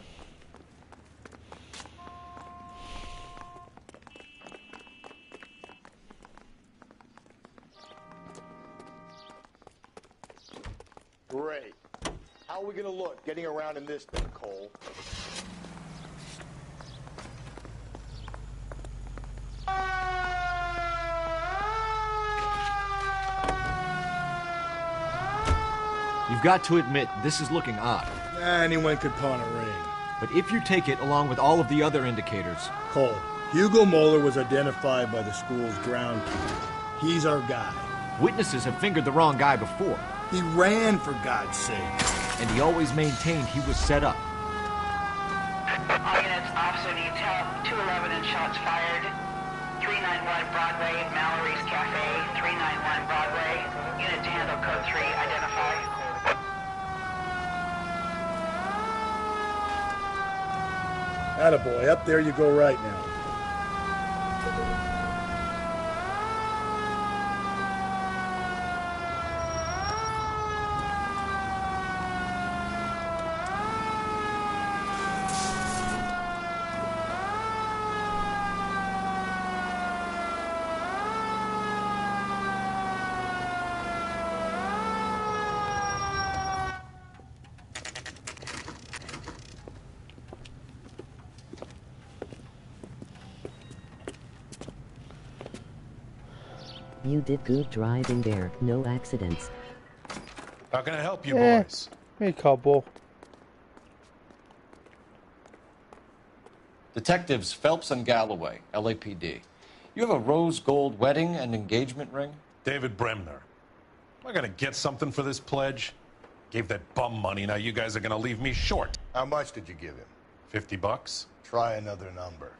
Great. How are we gonna look getting around in this thing, Cole? You've got to admit, this is looking odd. Anyone could pawn a ring. But if you take it along with all of the other indicators... Cole, Hugo Moeller was identified by the school's groundkeeper. He's our guy. Witnesses have fingered the wrong guy before. He ran, for God's sake. and he always maintained he was set up. All units, officer needs help. 211 and shots fired. 391 Broadway, Mallory's Cafe. 391 Broadway. Unit to handle code 3, identify. Attaboy, up there you go right now. You did good driving there, no accidents. How can I help you, boys? A couple. Detectives Phelps and Galloway, LAPD. You have a rose gold wedding and engagement ring? David Bremner. Am I gonna get something for this pledge? Gave that bum money, now you guys are gonna leave me short. How much did you give him? $50? Try another number.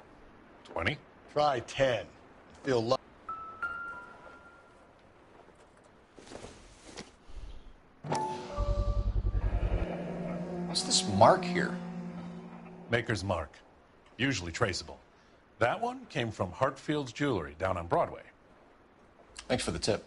20? Try 10. Feel lucky. What's this mark here? Maker's mark. Usually traceable. That one came from Hartfield's Jewelry down on Broadway. Thanks for the tip.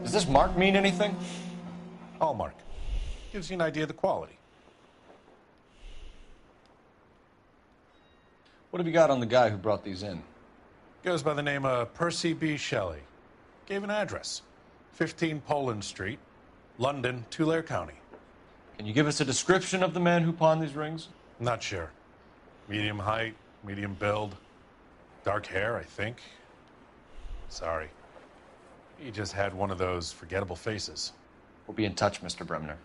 Does this mark mean anything? Hallmark. Gives you an idea of the quality. What have you got on the guy who brought these in? Goes by the name of Percy B. Shelley. Gave an address. 15 Poland Street, London, Tulare County. Can you give us a description of the man who pawned these rings? Not sure. Medium height, medium build. Dark hair, I think. Sorry. He just had one of those forgettable faces. We'll be in touch, Mr. Bremner.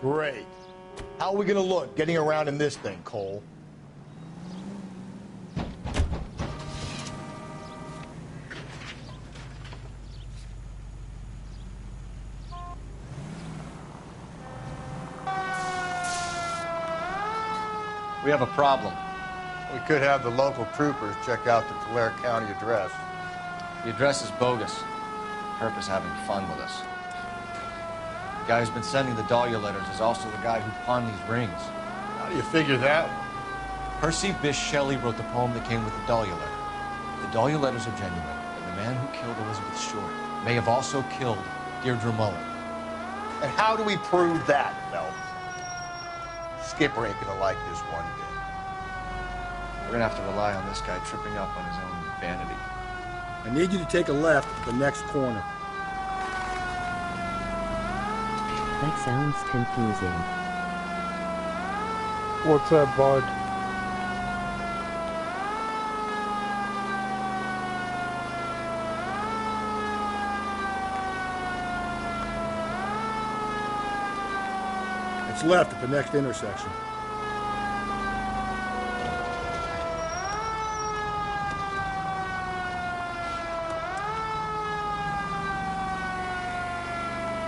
Great. How are we gonna look getting around in this thing, Cole? We have a problem. We could have the local troopers check out the Tulare County address. The address is bogus. Herp is having fun with us. The guy who's been sending the Dahlia letters is also the guy who pawned these rings. How do you figure that? Percy Bysshe Shelley wrote the poem that came with the Dahlia letter. The Dahlia letters are genuine, and the man who killed Elizabeth Short may have also killed Deirdre Mullen. And how do we prove that, Phelps? Skipper ain't gonna like this one bit. We're gonna have to rely on this guy tripping up on his own vanity. I need you to take a left at the next corner. That sounds confusing. What's that, bud? It's left at the next intersection.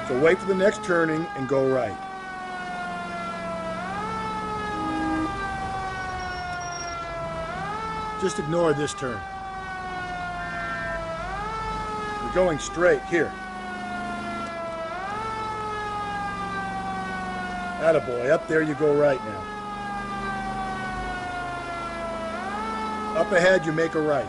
So wait for the next turning and go right. Just ignore this turn. You're going straight here. Attaboy, up there you go right now. Up ahead you make a right.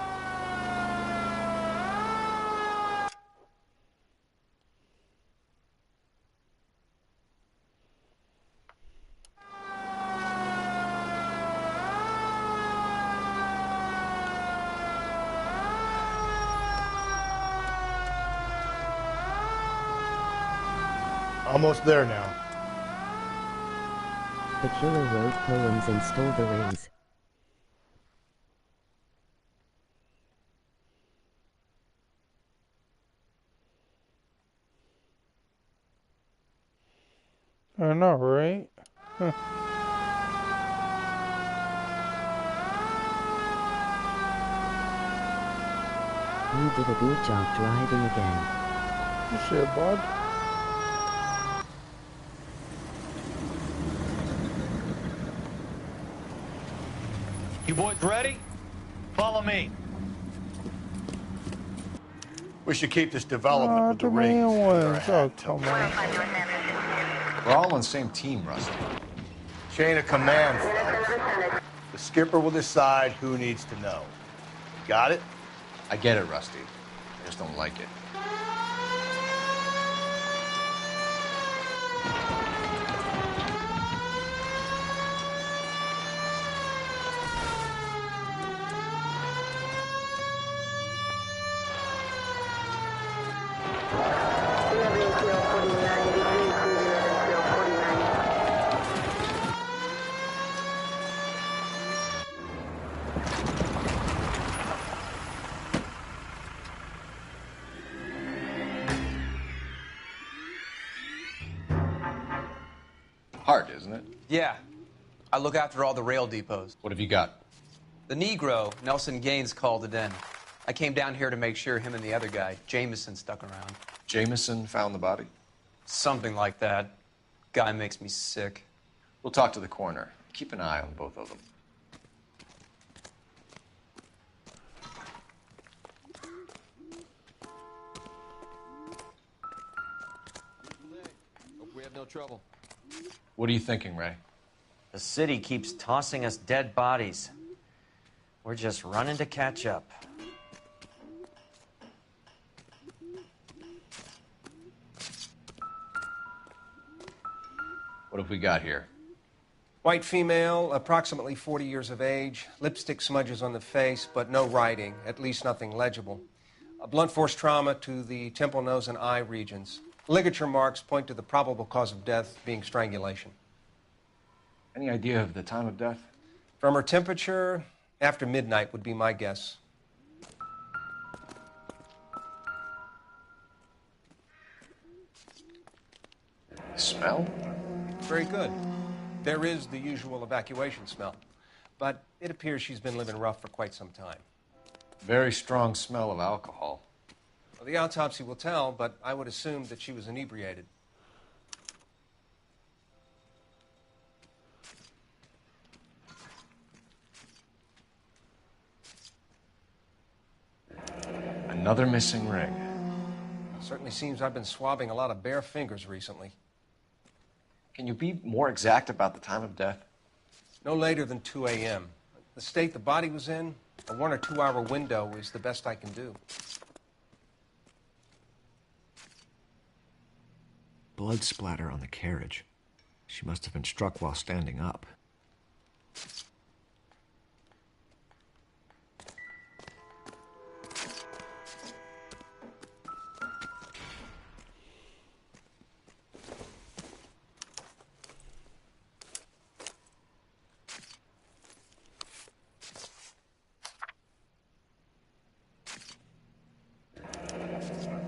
Almost there now. The killer wrote poems and stole the rings. I know, right? Huh. You did a good job driving again. Shit, bud. You boys ready? Follow me. We should keep this development with the the rings. main ones. Oh, come on. We're all on the same team, Rusty. Chain of command, folks. The skipper will decide who needs to know. Got it? I get it, Rusty. I just don't like it. Hard, isn't it? Yeah. I look after all the rail depots. What have you got? The Negro, Nelson Gaines, called it in. I came down here to make sure him and the other guy, Jameson, stuck around. Jameson found the body? Something like that. Guy makes me sick. We'll talk to the coroner. Keep an eye on both of them. Hope we have no trouble. What are you thinking, Ray? The city keeps tossing us dead bodies. We're just running to catch up. What have we got here? White female, approximately 40 years of age, lipstick smudges on the face, but no writing, at least nothing legible. A blunt force trauma to the temple, nose, and eye regions. Ligature marks point to the probable cause of death being strangulation. Any idea of the time of death? From her temperature, after midnight would be my guess. Smell? Very good. There is the usual evacuation smell, but it appears she's been living rough for quite some time. Very strong smell of alcohol. Well, the autopsy will tell, but I would assume that she was inebriated. Another missing ring. Certainly seems I've been swabbing a lot of bare fingers recently. Can you be more exact about the time of death? No later than 2 a.m. The state the body was in, a 1 or 2 hour window is the best I can do. Blood splatter on the carriage. She must have been struck while standing up.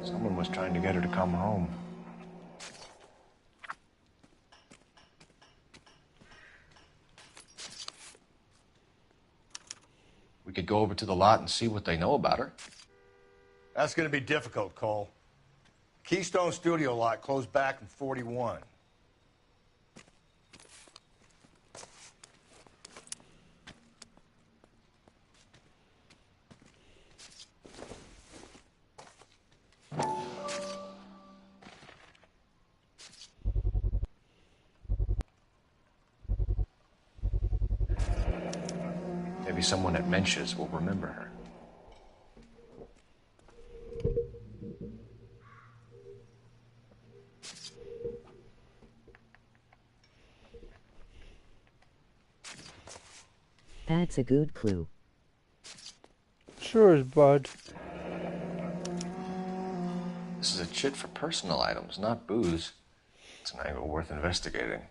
Someone was trying to get her to come home. We could go over to the lot and see what they know about her. That's going to be difficult, Cole. Keystone Studio lot closed back in 41. Maybe someone at Mensch's will remember her. That's a good clue. Sure is, bud. This is a chit for personal items, not booze. It's an angle worth investigating.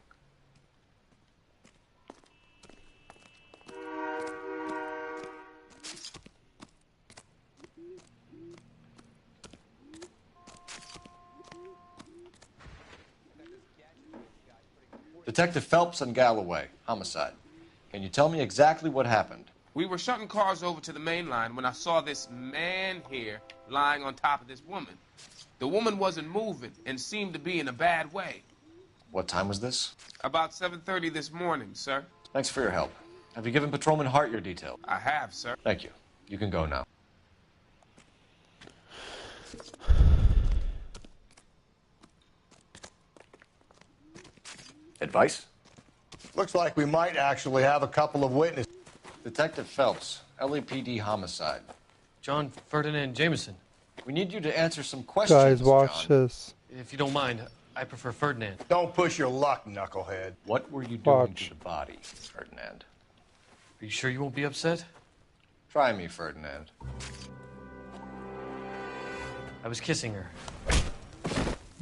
Detective Phelps and Galloway, homicide. Can you tell me exactly what happened? We were shutting cars over to the main line when I saw this man here lying on top of this woman. The woman wasn't moving and seemed to be in a bad way. What time was this? About 7:30 this morning, sir. Thanks for your help. Have you given Patrolman Hart your details? I have, sir. Thank you. You can go now. Advice? Looks like we might actually have a couple of witnesses. Detective Phelps, LAPD homicide. John Ferdinand Jameson. We need you to answer some questions, Guys, watch John. this. If you don't mind, I prefer Ferdinand. Don't push your luck, knucklehead. What were you doing Watch. to the body, Ferdinand? Are you sure you won't be upset? Try me, Ferdinand. I was kissing her.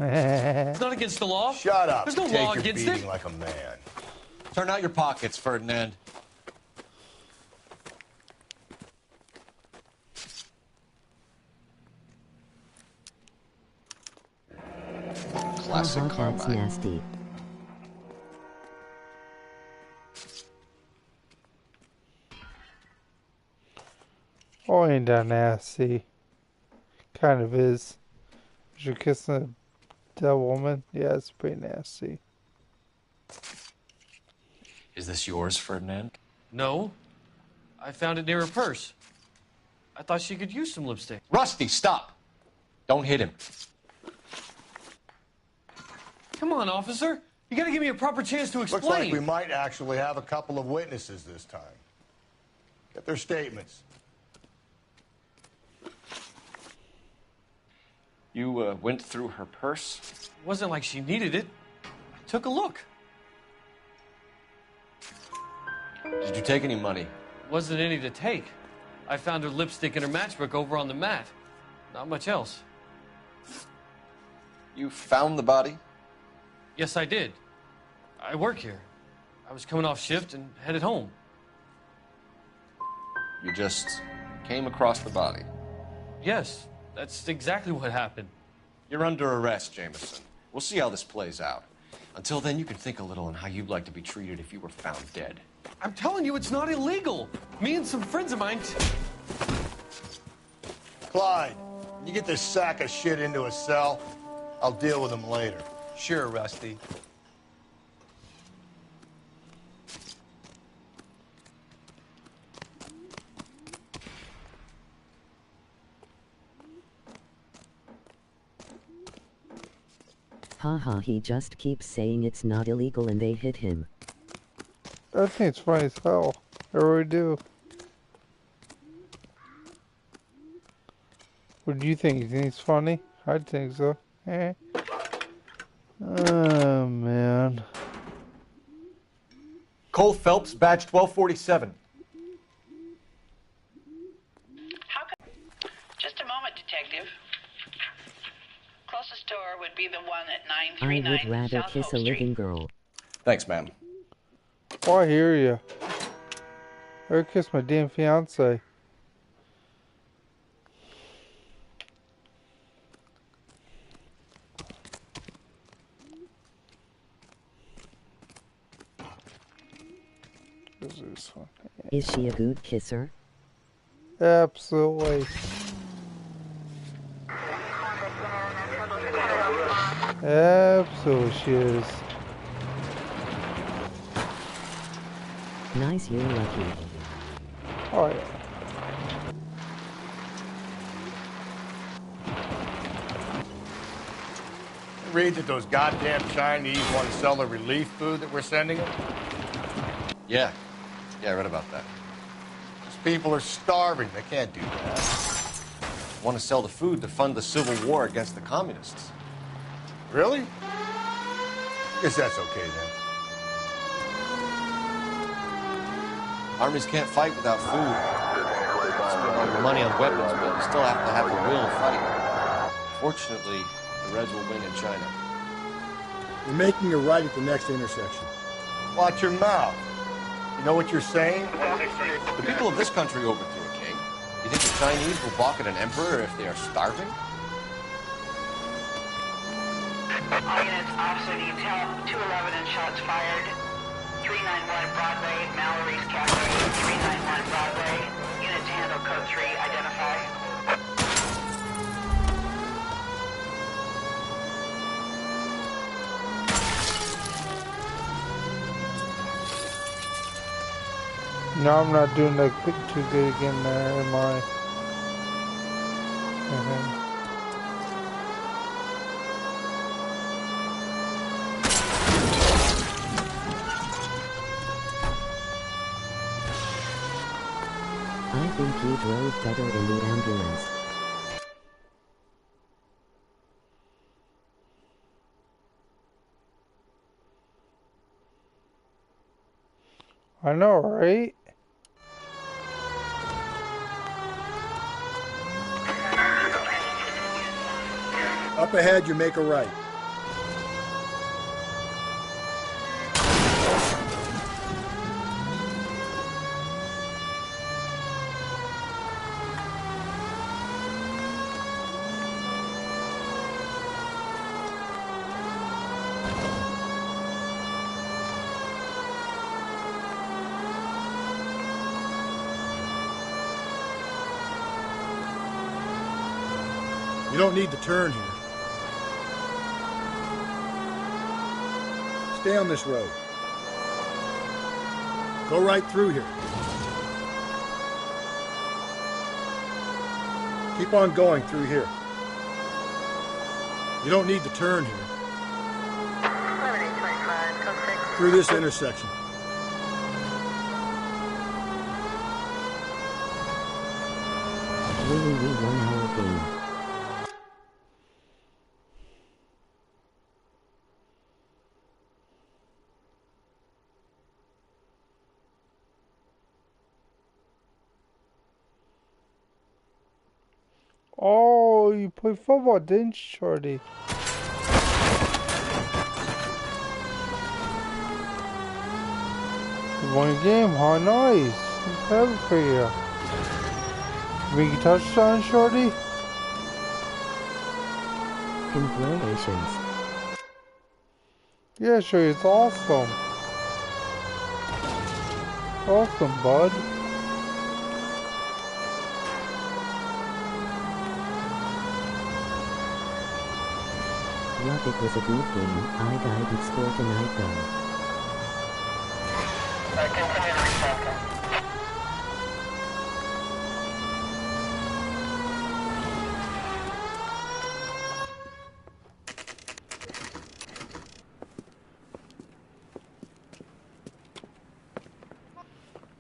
It's It's not against the law. Shut up. There's no Take law your against beating it. like a man. Turn out your pockets, Ferdinand. Classic That's carbine. nasty. Oh, ain't that nasty? Kind of is. You're kissing a dead woman? Yeah, it's pretty nasty. Is this yours, Ferdinand? No. I found it near her purse. I thought she could use some lipstick. Rusty, stop! Don't hit him. Come on, officer. You gotta give me a proper chance to explain. Looks like we might actually have a couple of witnesses this time. Get their statements. You went through her purse? It wasn't like she needed it. I took a look. Did you take any money? Wasn't any to take. I found her lipstick and her matchbook over on the mat. Not much else. You found the body? Yes, I did. I work here. I was coming off shift and headed home. You just came across the body? Yes, that's exactly what happened. You're under arrest, Jameson. We'll see how this plays out. Until then, you can think a little on how you'd like to be treated if you were found dead. I'm telling you, it's not illegal. Me and some friends of mine... Clyde, you get this sack of shit into a cell. I'll deal with him later. Sure, Rusty. Haha, he just keeps saying it's not illegal and they hit him. I think it's funny as hell. I really do. What do you think? You think it's funny? I think so. Eh. Oh, man. Cole Phelps, badge 1247. Just a moment, Detective. Closest store would be the one at I 939 would rather South kiss Hope a Street. living girl. Thanks, ma'am. Oh, I hear you. I kissed my damn fiance. This one. Is she a good kisser? Absolutely. Absolutely she is. Nice, you're lucky. Oh yeah. Read that those goddamn Chinese want to sell the relief food that we're sending them? Yeah. Yeah, I read about that. These people are starving. They can't do that. Want to sell the food to fund the civil war against the communists. Really? I guess that's okay then. Armies can't fight without food. Spend all your money on weapons, but you still have to have the will to fight. Fortunately, the Reds will win in China. You're making a right at the next intersection. Watch your mouth. You know what you're saying? The people of this country overthrew a king. You think the Chinese will balk at an emperor if they are starving? All units, officer needs help. 211 and shots fired. 391 Broadway, Mallory's Cafe. 391 Broadway. Unit to handle code 3, identify. No, I'm not doing that too good again there, am I? I think you drove better in the ambulance. I know, right? Up ahead, you make a right. You don't need to turn here. Stay on this road. Go right through here. Keep on going through here. You don't need to turn here. Through this intersection. Really, we 1 hour game. Oh, you play football, didn't you, Shorty? You won a game, huh? Nice. I'm happy for you. Make a touchdown, Shorty? Congratulations. Yeah, Shorty, it's awesome. Awesome, bud. Yup, it was a good game. I died in sport tonight though. Continue to respond.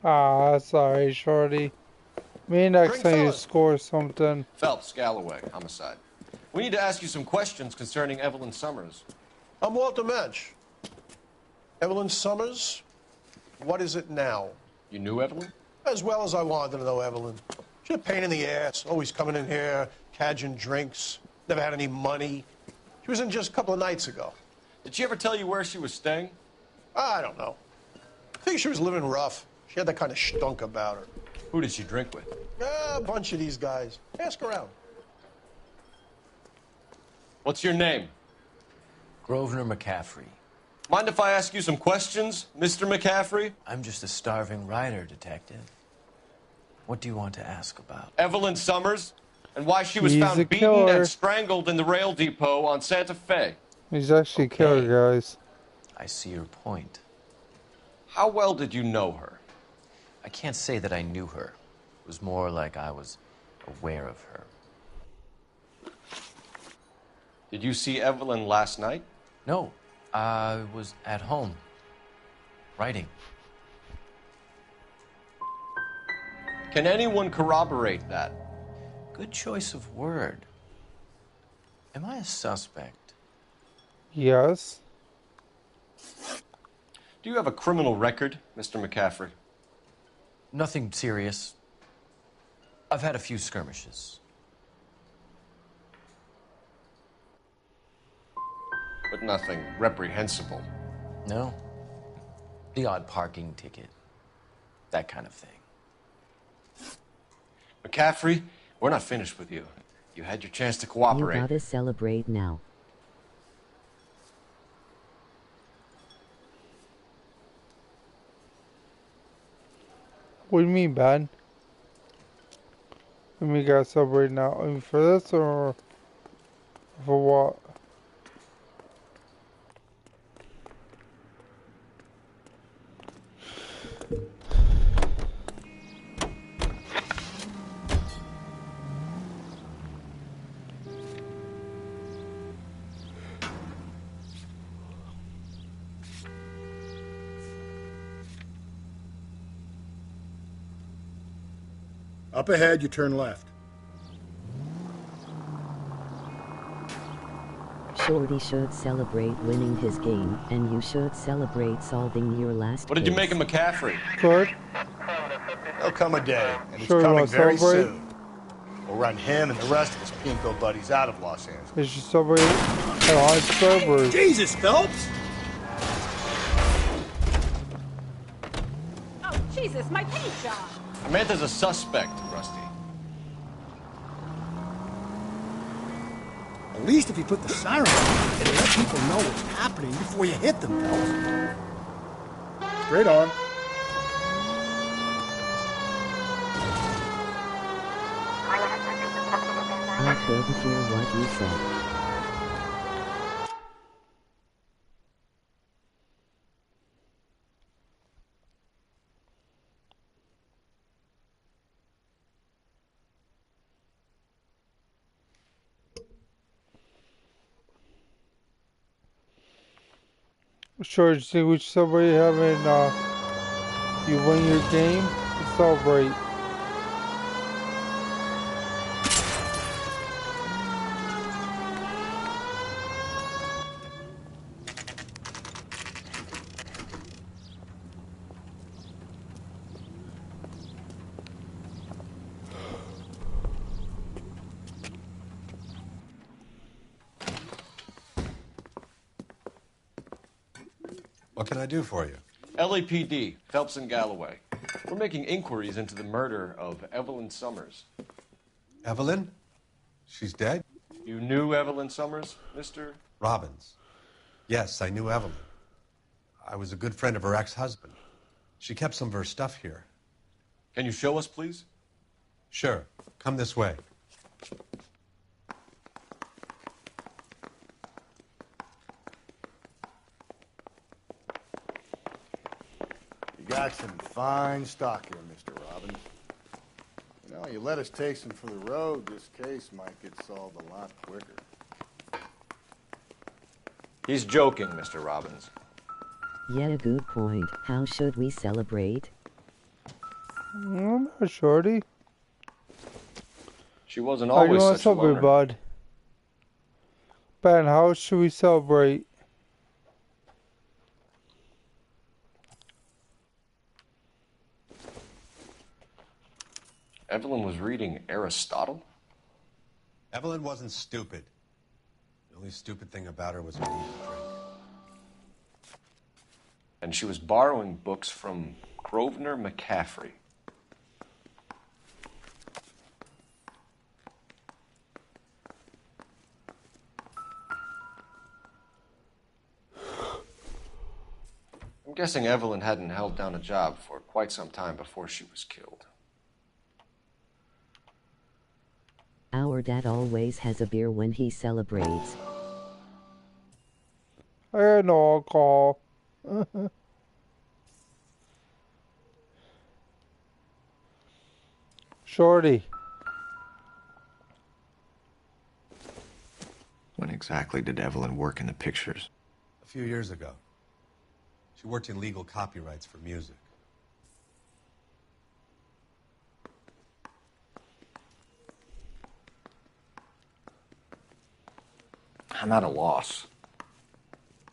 Ah, sorry, Shorty. Maybe next time you fellas. score something. Phelps, Galloway, homicide. We need to ask you some questions concerning Evelyn Summers. I'm Walter Mensch. Evelyn Summers, what is it now? You knew Evelyn? As well as I wanted to know Evelyn. She's a pain in the ass, always coming in here, cadging drinks, never had any money. She was in just a couple of nights ago. Did she ever tell you where she was staying? I don't know. I think she was living rough. She had that kind of stunk about her. Who did she drink with? A bunch of these guys. Ask around. What's your name? Grosvenor McCaffrey. Mind if I ask you some questions, Mr. McCaffrey? I'm just a starving writer, Detective. What do you want to ask about? Evelyn Summers, and why she was He's a found beaten killer. and strangled in the rail depot on Santa Fe. He's actually a killer, guys. I see your point. How well did you know her? I can't say that I knew her. It was more like I was aware of her. Did you see Evelyn last night? No, I was at home, writing. Can anyone corroborate that? Good choice of word. Am I a suspect? Yes. Do you have a criminal record, Mr. McCaffrey? Nothing serious. I've had a few skirmishes. But But nothing reprehensible. No. The odd parking ticket. That kind of thing. McCaffrey, we're not finished with you. You had your chance to You cooperate. gotta celebrate now. What do you mean, bad? I mean, we gotta celebrate now. I mean, for this or for what? Up ahead, you turn left. Shorty should celebrate winning his game, and you should celebrate solving your last What did you case. make of McCaffrey? Good. There'll come a day, and it's Sure, you coming wanna very celebrate? soon. We'll run him and the rest of his pinko buddies out of Los Angeles. They should celebrate at on celebrate. Jesus, Phelps! Oh, Jesus, my paint job. Samantha's a suspect, Rusty. At least if you put the siren on, it'll let people know what's happening before you hit them, Phelps. Straight on. I couldn't hear what you said. Sure, see which celebrate having you win your game? Celebrate. What can I do for you? LAPD, Phelps and Galloway. We're making inquiries into the murder of Evelyn Summers. Evelyn? She's dead? You knew Evelyn Summers, Mr. Robbins. Yes, I knew Evelyn. I was a good friend of her ex-husband. She kept some of her stuff here. Can you show us, please? Sure. Come this way. You got some fine stock here, Mr. Robbins. You know, you let us take some for the road, this case might get solved a lot quicker. He's joking, Mr. Robbins. Yeah, good point. How should we celebrate? I'm not shorty. She wasn't How do you always want to such a celebrate, loner. bud? Ben, how should we celebrate? Evelyn was reading Aristotle? Evelyn wasn't stupid. The only stupid thing about her was her need to drink. And she was borrowing books from Grosvenor McCaffrey. I'm guessing Evelyn hadn't held down a job for quite some time before she was killed. Our dad always has a beer when he celebrates. I had no alcohol. Shorty. When exactly did Evelyn work in the pictures? A few years ago. She worked in legal copyrights for music. I'm at a loss.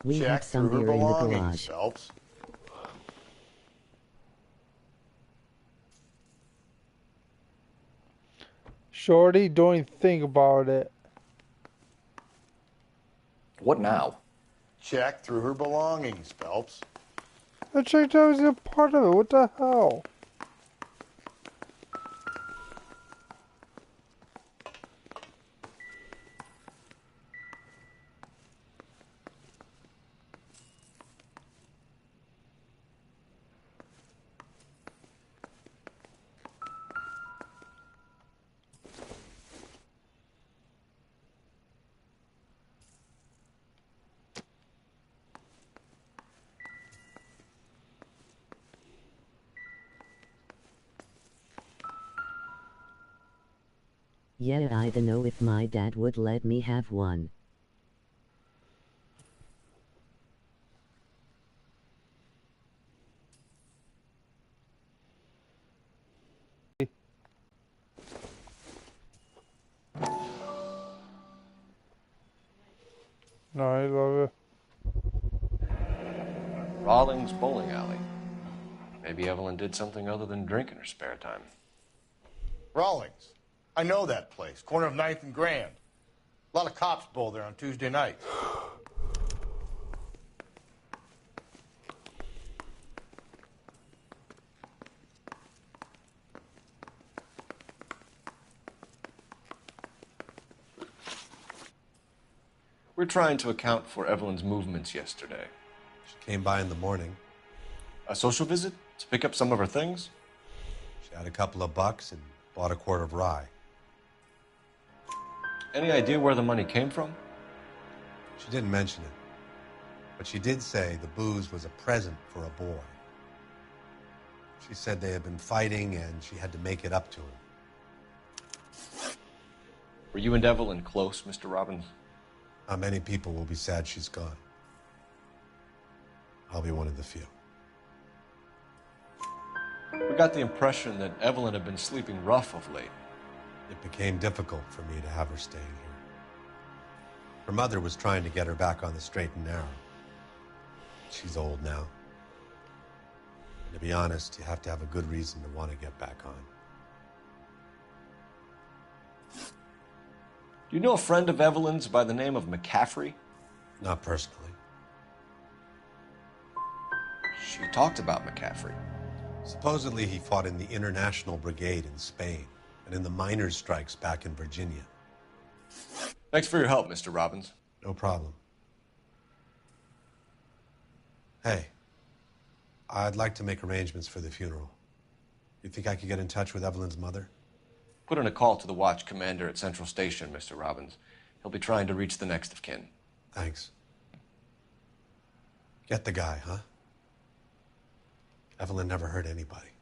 We have some beer in the garage. Phelps. Shorty, don't even think about it. What now? check through her belongings, Phelps. I checked I was a part of it. What the hell? Yeah, I don't know if my dad would let me have one. No, I love it. Rawlings Bowling Alley. Maybe Evelyn did something other than drink in her spare time. Rawlings. I know that place. Corner of 9th and Grand. A lot of cops bowl there on Tuesday nights. We're trying to account for Evelyn's movements yesterday. She came by in the morning. A social visit? To pick up some of her things? She had a couple of bucks and bought a quart of rye. Any idea where the money came from? She didn't mention it. But she did say the booze was a present for a boy. She said they had been fighting and she had to make it up to him. Were you and Evelyn close, Mr. Robbins? Not many people will be sad she's gone. I'll be one of the few. We got the impression that Evelyn had been sleeping rough of late. It became difficult for me to have her staying here. Her mother was trying to get her back on the straight and narrow. She's old now. And to be honest, you have to have a good reason to want to get back on. Do you know a friend of Evelyn's by the name of McCaffrey? Not personally. She talked about McCaffrey. Supposedly he fought in the International Brigade in Spain and in the miners' strikes back in Virginia. Thanks for your help, Mr. Robbins. No problem. Hey, I'd like to make arrangements for the funeral. You think I could get in touch with Evelyn's mother? Put in a call to the watch commander at Central Station, Mr. Robbins. He'll be trying to reach the next of kin. Thanks. Get the guy, huh? Evelyn never hurt anybody.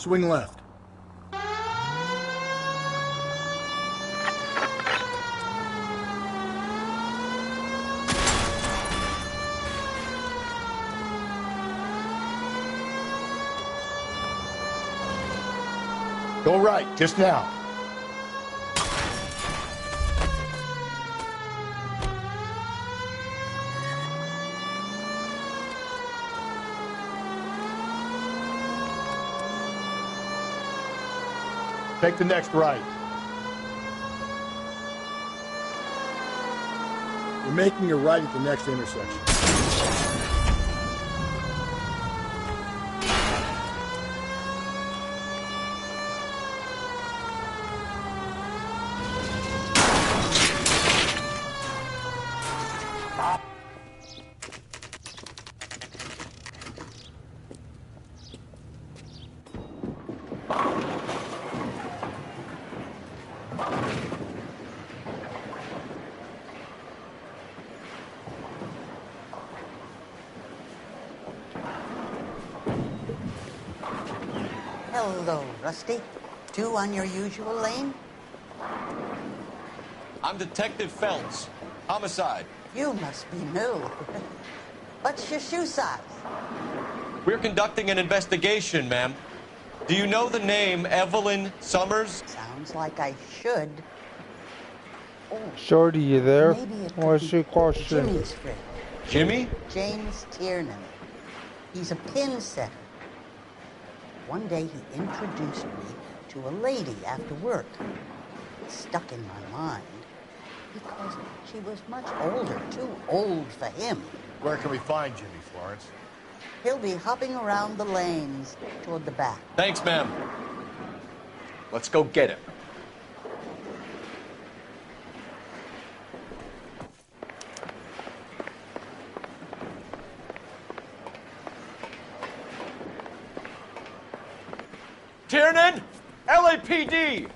Swing left. Go right, just now. Take the next right. We're making a right at the next intersection. Hello, Rusty. Two on your usual lane? I'm Detective Phelps. Homicide. You must be new. What's your shoe size? We're conducting an investigation, ma'am. Do you know the name Evelyn Summers? Sounds like I should. Shorty, you there? Maybe it could What's be your question? Jimmy's friend. Jimmy? James Tiernan. He's a pin setter. One day he introduced me to a lady after work. It stuck in my mind because she was much older, too old for him. Where can we find Jimmy, Florence? He'll be hopping around the lanes toward the back. Thanks, ma'am. Let's go get him. Tiernan! LAPD!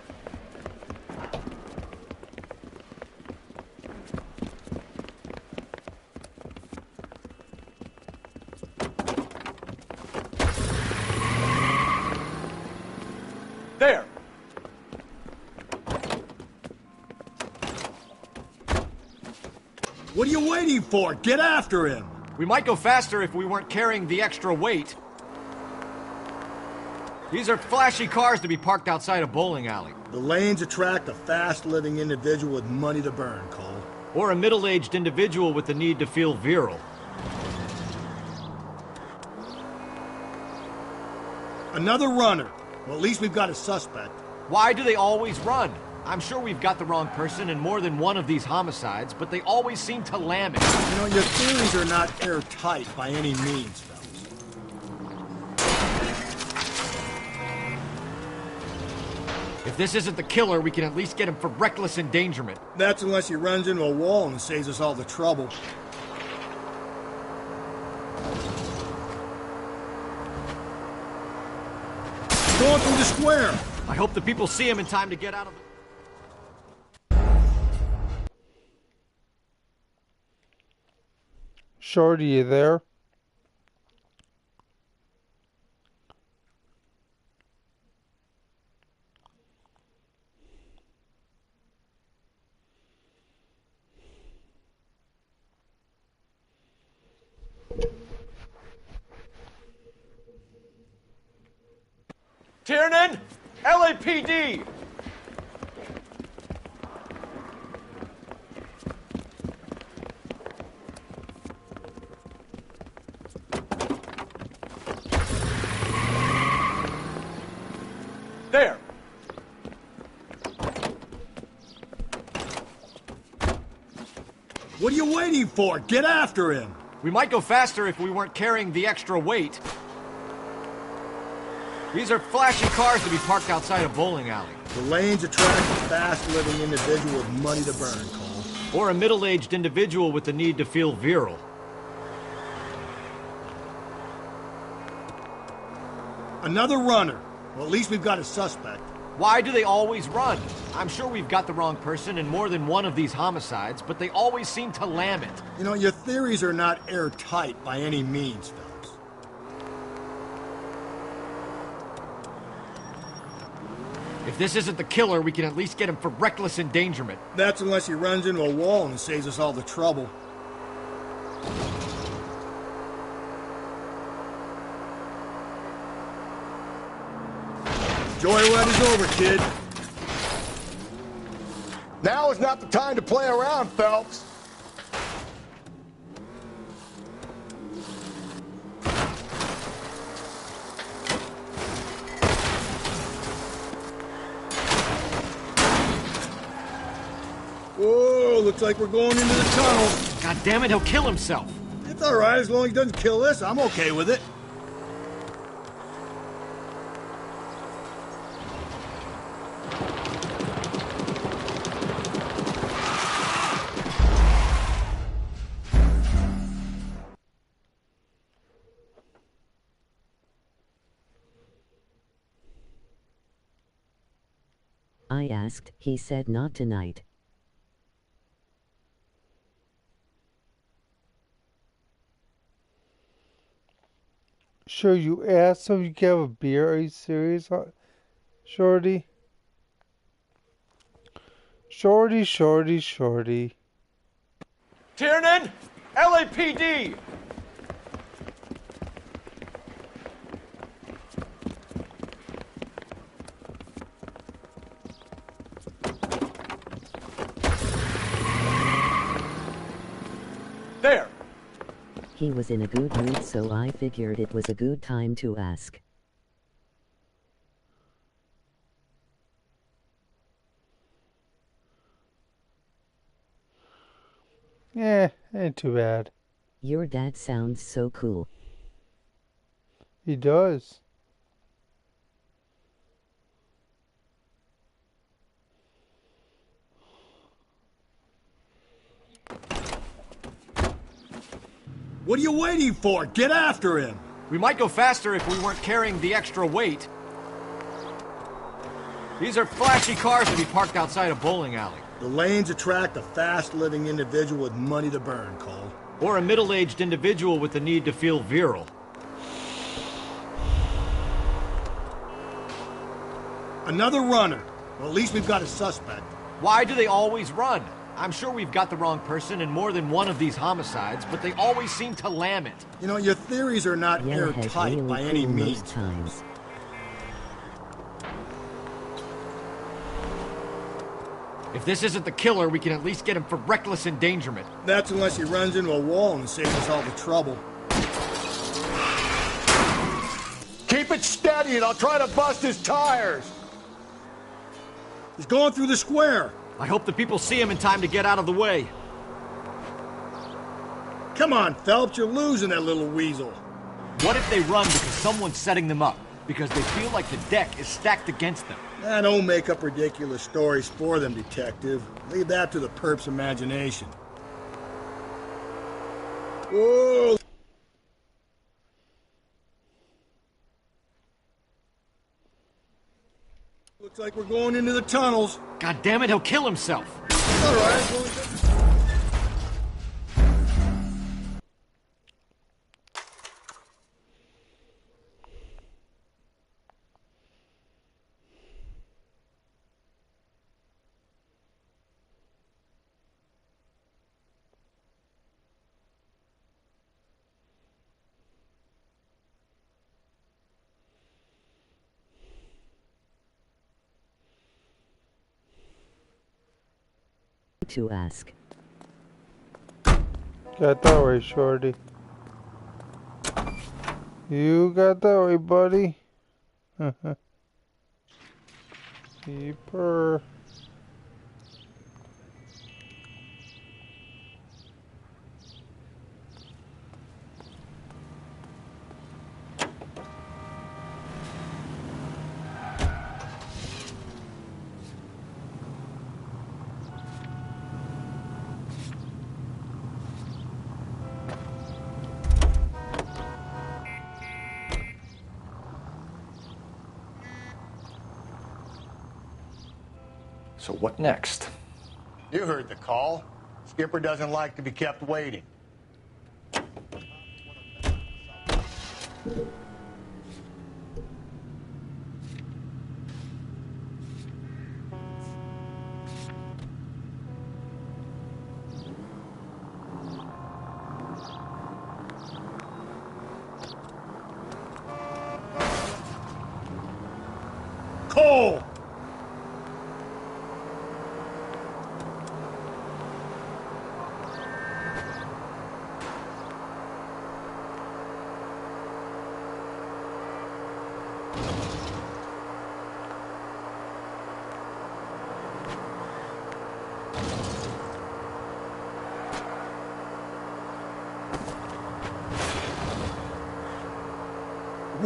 There! What are you waiting for? Get after him! We might go faster if we weren't carrying the extra weight. These are flashy cars to be parked outside a bowling alley. The lanes attract a fast-living individual with money to burn, Cole. Or a middle-aged individual with the need to feel virile. Another runner. Well, at least we've got a suspect. Why do they always run? I'm sure we've got the wrong person in more than one of these homicides, but they always seem to lam it. You know, your theories are not airtight by any means, fellas. If this isn't the killer, we can at least get him for reckless endangerment. That's unless he runs into a wall and saves us all the trouble. Going through the square. I hope the people see him in time to get out of the... Shorty, you there? Tiernan! LAPD! There! What are you waiting for? Get after him! We might go faster if we weren't carrying the extra weight. These are flashy cars to be parked outside a bowling alley. The lanes attract a fast-living individual with money to burn, Cole. Or a middle-aged individual with the need to feel virile. Another runner. Well, at least we've got a suspect. Why do they always run? I'm sure we've got the wrong person in more than one of these homicides, but they always seem to lam it. You know, your theories are not airtight by any means, fellas. If this isn't the killer, we can at least get him for reckless endangerment. That's unless he runs into a wall and saves us all the trouble. Joyride is over, kid. Now is not the time to play around, Phelps. Whoa, looks like we're going into the tunnel. God damn it, he'll kill himself. It's all right, as long as he doesn't kill us, I'm okay with it. I asked, he said not tonight. Sure, you asked him you can have a beer. Are you serious, Shorty? Shorty. Tiernan! LAPD! There! He was in a good mood, so I figured it was a good time to ask. Yeah, ain't too bad. Your dad sounds so cool. He does. What are you waiting for? Get after him! We might go faster if we weren't carrying the extra weight. These are flashy cars to be parked outside a bowling alley. The lanes attract a fast-living individual with money to burn, Cole. Or a middle-aged individual with the need to feel virile. Another runner. Well, at least we've got a suspect. Why do they always run? I'm sure we've got the wrong person in more than one of these homicides, but they always seem to lam it. You know, your theories are not airtight really by any cool means. most times. If this isn't the killer, we can at least get him for reckless endangerment. That's unless he runs into a wall and saves us all the trouble. Keep it steady and I'll try to bust his tires. He's going through the square. I hope the people see him in time to get out of the way. Come on, Phelps, you're losing that little weasel. What if they run because someone's setting them up? Because they feel like the deck is stacked against them? Don't make up ridiculous stories for them, detective. Leave that to the perp's imagination. Whoa! Looks like we're going into the tunnels. God damn it, he'll kill himself. All right. To ask. Got that right, Shorty. You got that right, buddy. Keeper. So what next? You heard the call. Skipper doesn't like to be kept waiting. Cole!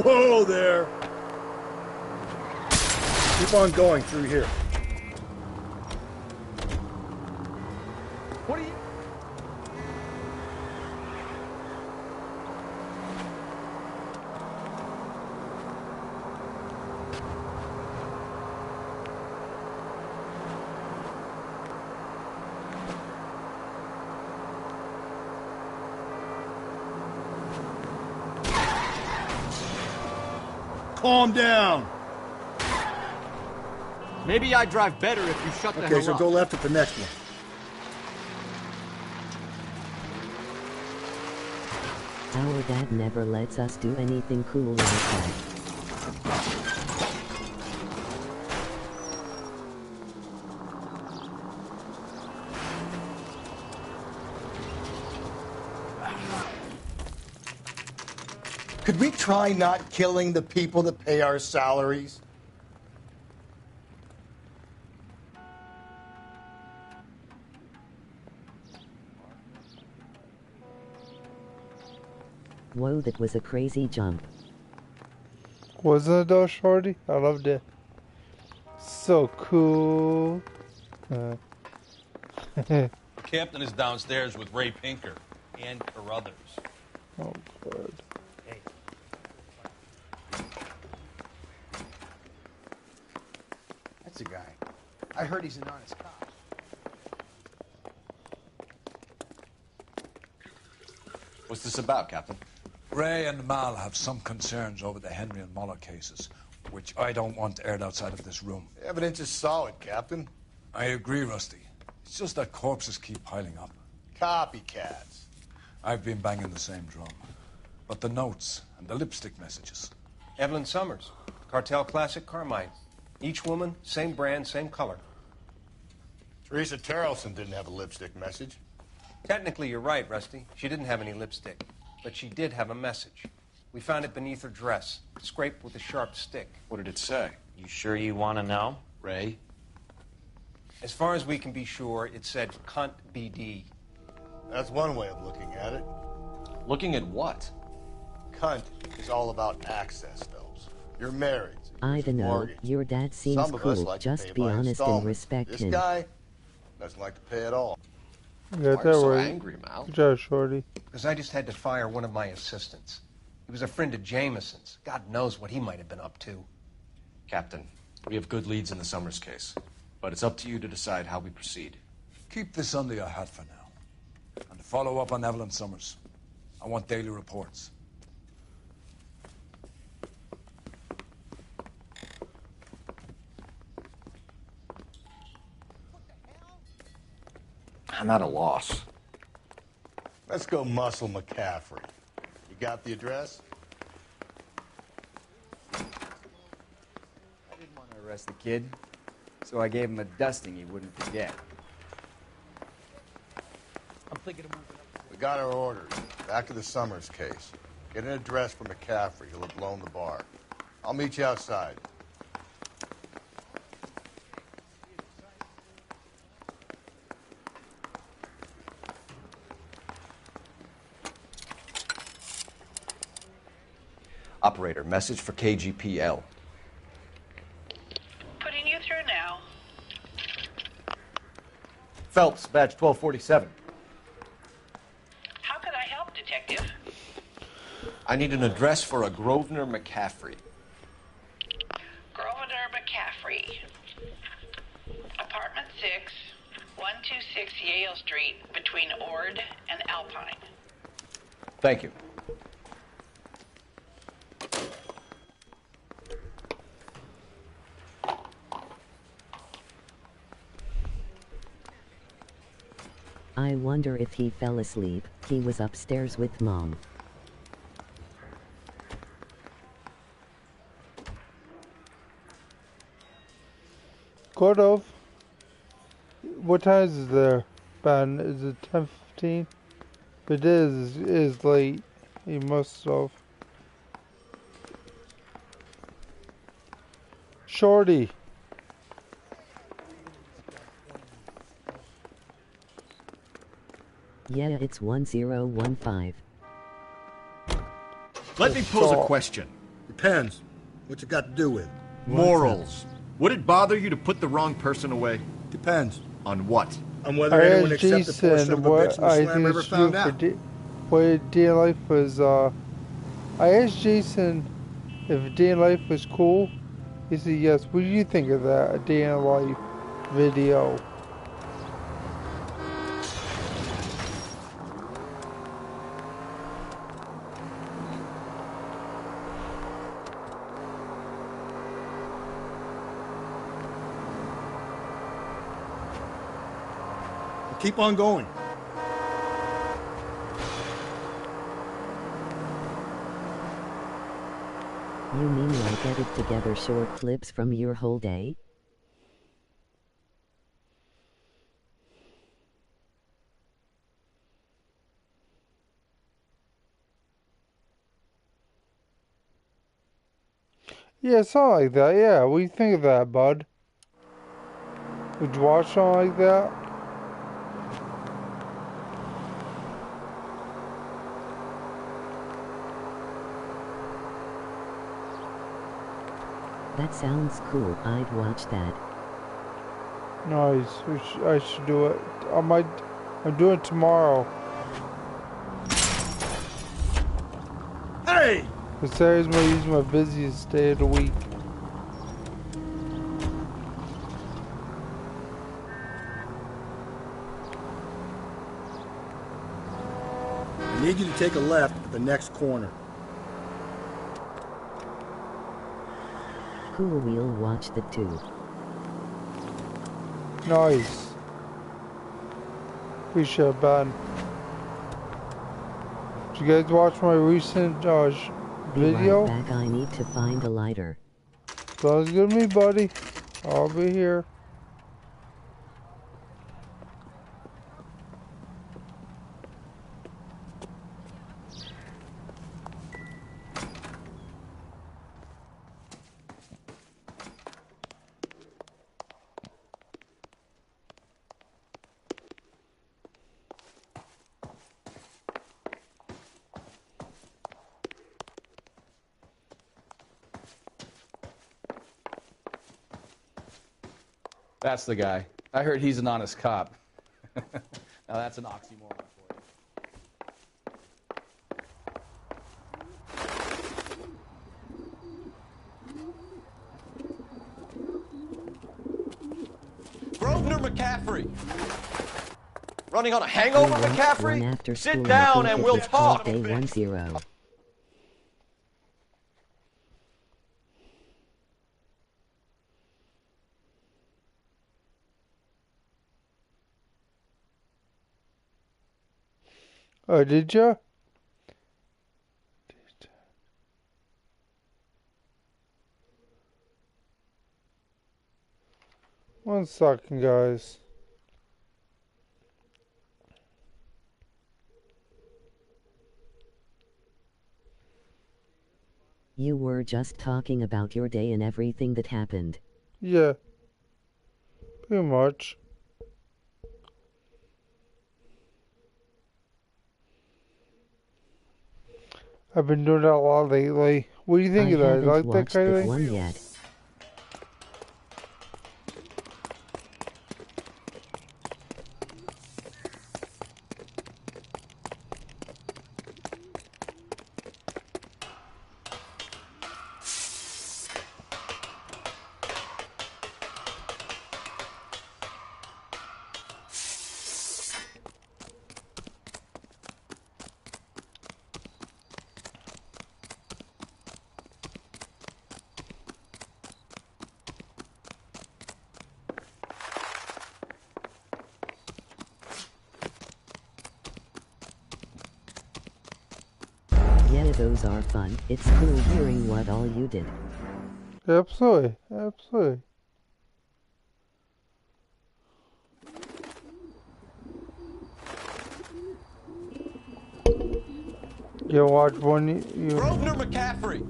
Whoa there! Keep on going through here. What are you... calm down. Maybe I drive better if you shut the hell Okay, so up. go left at the next one. Our dad never lets us do anything cool like that. Could we try not killing the people that pay our salaries? Whoa, that was a crazy jump. Wasn't it though, Shorty? I loved it. So cool. The captain is downstairs with Ray Pinker and Carruthers. Oh, good. That's a guy. I heard he's an honest cop. What's this about, Captain? Ray and Mal have some concerns over the Henry and Muller cases, which I don't want aired outside of this room. The evidence is solid, Captain. I agree, Rusty. It's just that corpses keep piling up. Copycats. I've been banging the same drum. But the notes and the lipstick messages. Evelyn Summers, Cartel Classic Carmine. Each woman, same brand, same color. Teresa Terrelson didn't have a lipstick message. Technically, you're right, Rusty. She didn't have any lipstick. But she did have a message. We found it beneath her dress, scraped with a sharp stick. What did it say? You sure you want to know? Ray? As far as we can be sure, it said cunt BD. That's one way of looking at it. Looking at what? Cunt is all about access, Phelps. You're married. So I don't know, mortgage. your dad seems Some of us cool, like to just pay be by honest and installments. respect This him. guy doesn't like to pay at all. You got that right. Good job, Shorty. Because I just had to fire one of my assistants. He was a friend of Jameson's. God knows what he might have been up to. Captain, we have good leads in the Summers case, but it's up to you to decide how we proceed. Keep this under your hat for now. And to follow up on Evelyn Summers, I want daily reports. I'm at a loss. Let's go muscle McCaffrey. You got the address? I didn't want to arrest the kid, so I gave him a dusting he wouldn't forget. I'm thinking of moving up. We got our orders. Back to the Summers case. Get an address for McCaffrey. He'll have blown the bar. I'll meet you outside. Operator, message for KGPL. Putting you through now. Phelps, badge 1247. How could I help, Detective? I need an address for a Grosvenor McCaffrey. Grosvenor McCaffrey. Apartment 6, 126 Yale Street, between Ord and Alpine. Thank you. I wonder if he fell asleep. He was upstairs with Mom. Could of. What time is it there, Ben? Is it 10:15? If it is late. He must have. Shorty. Yeah, it's 1015. Let me pose a question. Depends. What's it got to do with? Morals. Would it bother you to put the wrong person away? Depends. On what? On whether anyone except the poor son of a bitch in the slam ever found out. What Day in Life was, I asked Jason if Day in Life was cool. He said yes. What do you think of that, a Day in Life video? keep on going. You mean like edit together short clips from your whole day? Yeah, something like that. Yeah, what do you think of that, bud? Would you watch something like that? That sounds cool. I'd watch that. Nice. I should do it. I'm doing it tomorrow. Hey! Because Saturday's my busiest day of the week. I need you to take a left at the next corner. Cool, we'll watch the two. Nice. Appreciate it, Ben. Did you guys watch my recent video? Be right back, I need to find a lighter. Sounds good to me, buddy. I'll be here. That's the guy. I heard he's an honest cop. Now that's an oxymoron for you. Grosvenor McCaffrey. Running on a hangover, McCaffrey? Sit down and we'll talk. Day 10. Oh, did ya? One second, guys. You were just talking about your day and everything that happened. Yeah. Pretty much. I've been doing that a lot lately. What do you think of that? I Like that kind of thing? one yet. Yeah, those are fun. It's cool hearing what all you did. Absolutely. Absolutely. You watch one. Grosvenor McCaffrey.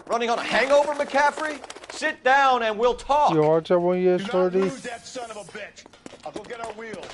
Running on a hangover, McCaffrey? Sit down and we'll talk. You watch that one yesterday? Do not lose that son of a bitch. I'll go get our wheels.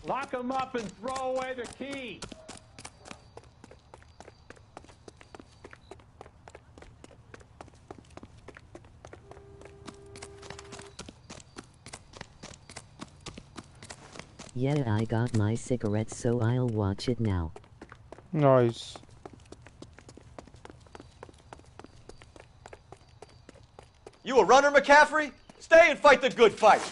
Lock him up and throw away the key. Yeah, I got my cigarettes, so I'll watch it now. Nice. You a runner, McCaffrey? Stay and fight the good fight.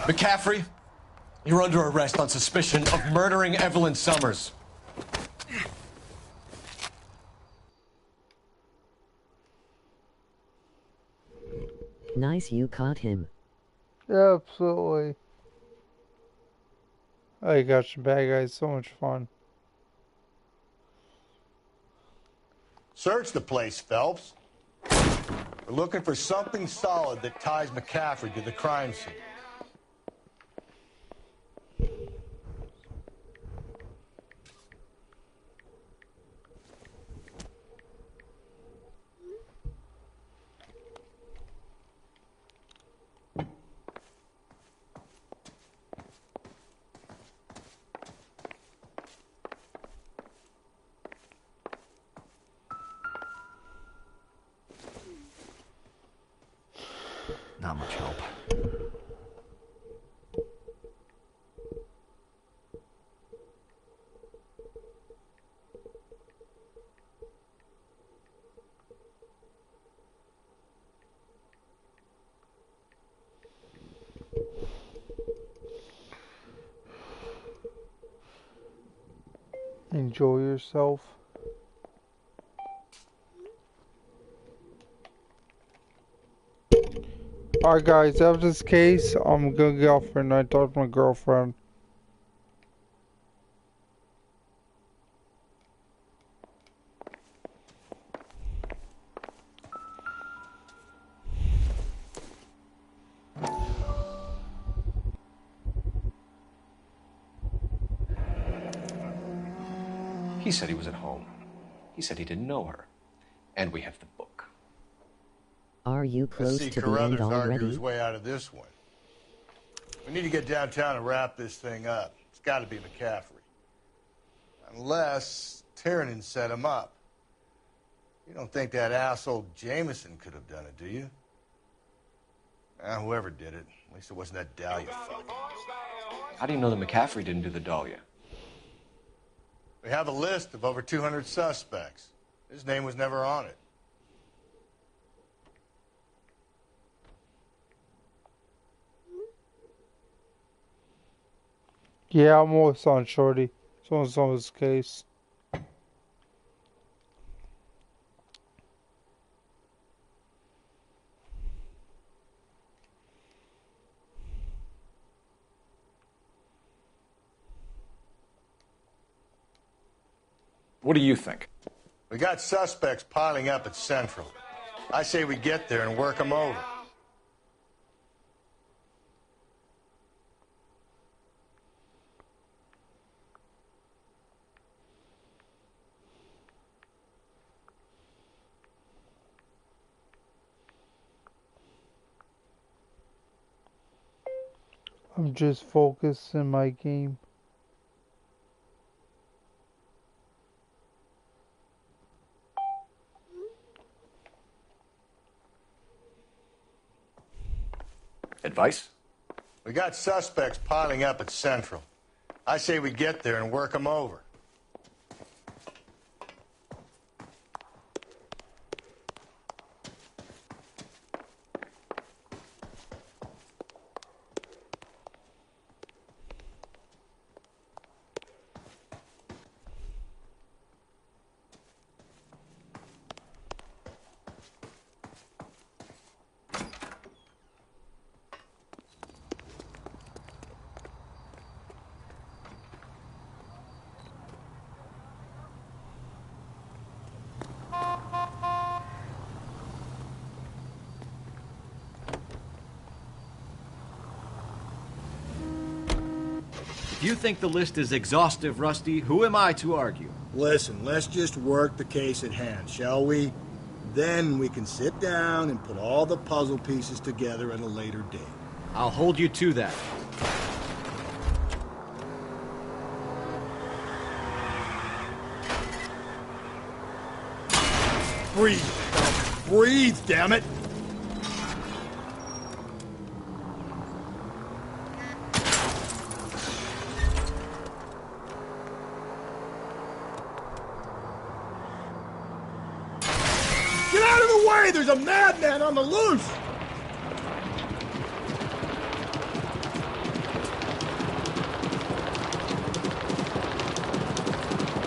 McCaffrey, you're under arrest on suspicion of murdering Evelyn Summers. Nice, you caught him. Yeah, absolutely. I got you, bad guys. So much fun. Search the place, Phelps. We're looking for something solid that ties McCaffrey to the crime scene. Not much help. Enjoy yourself. Alright guys, after this case, I'm gonna get off for a night, talk to my girlfriend. He said he was at home. He said he didn't know her. And we have the book. Are you Let's close see to the end Carruthers argue already? his way out of this one. We need to get downtown and wrap this thing up. It's got to be McCaffrey. Unless Tiernan set him up. You don't think that asshole Jameson could have done it, do you? Whoever did it. At least it wasn't that Dahlia fuck. How do you know that McCaffrey didn't do the Dahlia? We have a list of over 200 suspects. His name was never on it. Yeah, I'm always on Shorty. It's almost on his case. What do you think? We got suspects piling up at Central. I say we get there and work them over. I'm just focused in my game. Advice? We got suspects piling up at Central. I say we get there and work them over. If you think the list is exhaustive, Rusty, who am I to argue? Listen, let's just work the case at hand, shall we? Then we can sit down and put all the puzzle pieces together at a later date. I'll hold you to that. breathe. Breathe, damn it! Get out of the way! There's a madman on the loose!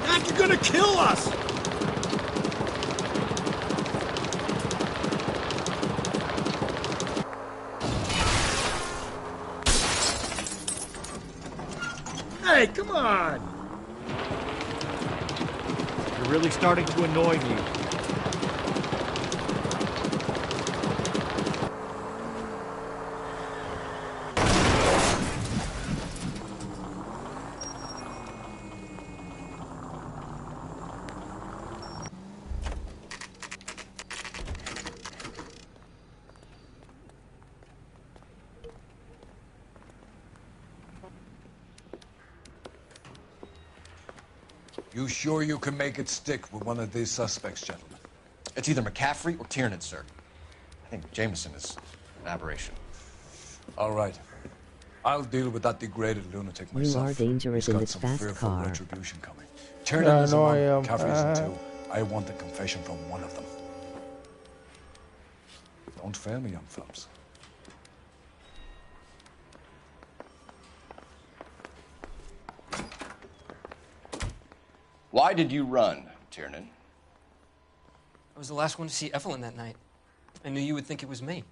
Mac, you're gonna kill us! Hey, come on! You're really starting to annoy me. You sure you can make it stick with one of these suspects, gentlemen? It's either McCaffrey or Tiernan, sir. I think Jameson is an aberration. All right. I'll deal with that degraded lunatic myself. You are dangerous He's in got this some fast fearful car. retribution coming. Tiernan is no, one, I am. McCaffrey is two. I want a confession from one of them. Don't fail me, young Phelps. Why did you run, Tiernan? I was the last one to see Evelyn that night. I knew you would think it was me.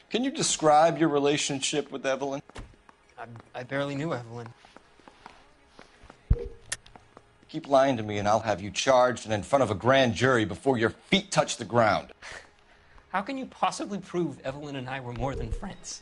Can you describe your relationship with Evelyn? I barely knew Evelyn. Keep lying to me and I'll have you charged and in front of a grand jury before your feet touch the ground. How can you possibly prove Evelyn and I were more than friends?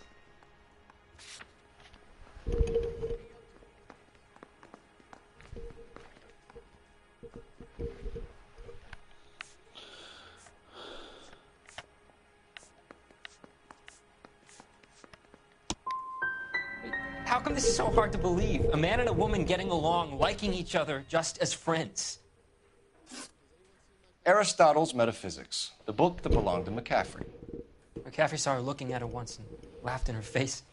How come this is so hard to believe? A man and a woman getting along, liking each other just as friends. Aristotle's Metaphysics, the book that belonged to McCaffrey. McCaffrey saw her looking at her once and laughed in her face.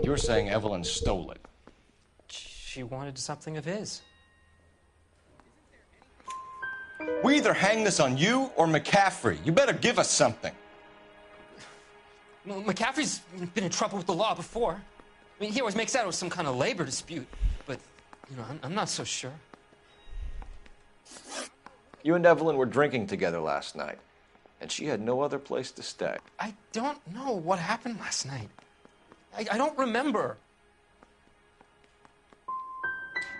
You're saying Evelyn stole it. She wanted something of his. We either hang this on you or McCaffrey. You better give us something. Well, McCaffrey's been in trouble with the law before. I mean, he always makes out it was some kind of labor dispute, but, you know, I'm not so sure. You and Evelyn were drinking together last night, and she had no other place to stay. I don't know what happened last night. I don't remember.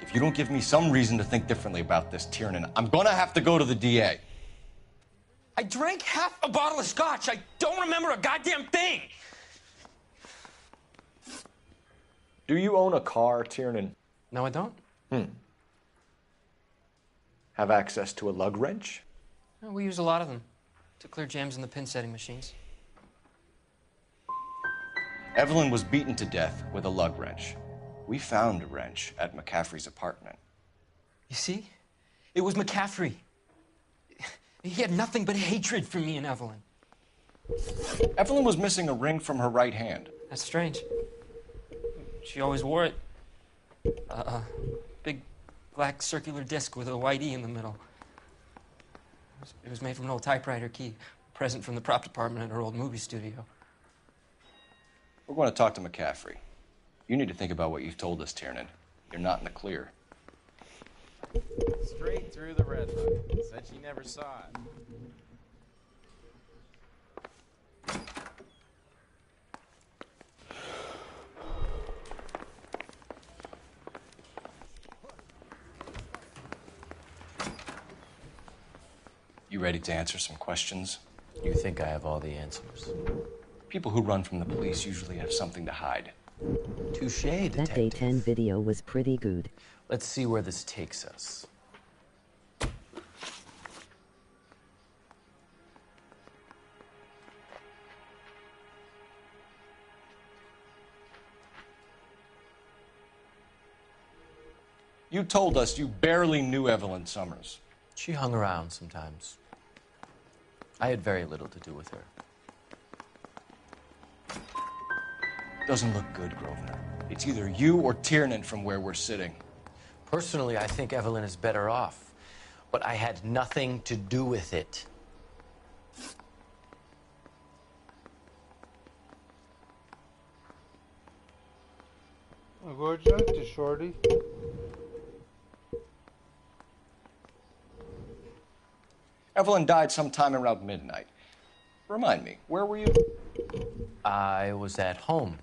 If you don't give me some reason to think differently about this, Tiernan, I'm gonna have to go to the DA. I drank half a bottle of scotch. I don't remember a goddamn thing. Do you own a car, Tiernan? No, I don't. Have access to a lug wrench? Well, we use a lot of them to clear jams in the pin setting machines. Evelyn was beaten to death with a lug wrench. We found a wrench at McCaffrey's apartment. You see? It was McCaffrey. He had nothing but hatred for me and Evelyn. Evelyn was missing a ring from her right hand. That's strange. She always wore it. Big black circular disc with a white E in the middle. It was made from an old typewriter key, a present from the prop department at her old movie studio. We're going to talk to McCaffrey. You need to think about what you've told us, Tiernan. You're not in the clear. Straight through the red line. Said she never saw it. You ready to answer some questions? You think I have all the answers? People who run from the police usually have something to hide. Touche, That detective. day 10 video was pretty good. Let's see where this takes us. You told us you barely knew Evelyn Summers. She hung around sometimes. I had very little to do with her. Doesn't look good, Grosvenor. It's either you or Tiernan from where we're sitting. Personally, I think Evelyn is better off, but I had nothing to do with it. I'll go check the shorty. Evelyn died sometime around midnight. Remind me, where were you? I was at home,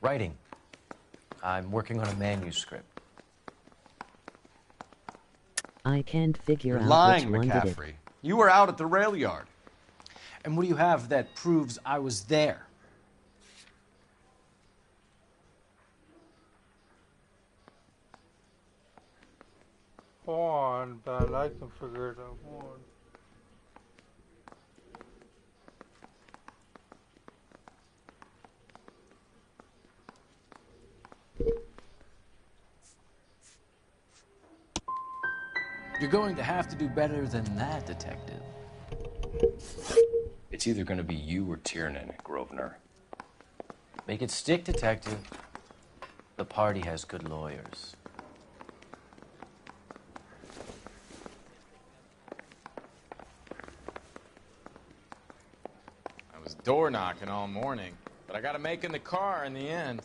writing. I'm working on a manuscript. I can't figure You're out lying, which one did it. McCaffrey. You were out at the rail yard. And what do you have that proves I was there? Hold on, Ben. I can figure it out. Hold on. You're going to have to do better than that, detective. It's either going to be you or Tiernan, Grosvenor. Make it stick, detective. The party has good lawyers. I was door knocking all morning, but I got to make in the car in the end.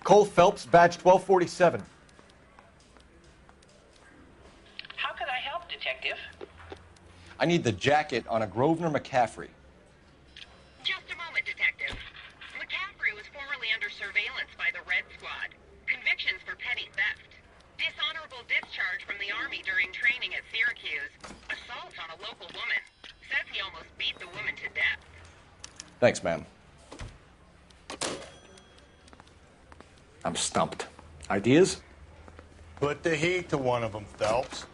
Cole Phelps, badge 1247. How could I help, Detective? I need the jacket on a Grosvenor McCaffrey. Just a moment, Detective. McCaffrey was formerly under surveillance by the Red Squad. Convictions for petty theft. Dishonorable discharge from the Army during training at Syracuse. Assault on a local woman. Says he almost beat the woman to death. Thanks, ma'am. I'm stumped. Ideas? Put the heat to one of them, Phelps.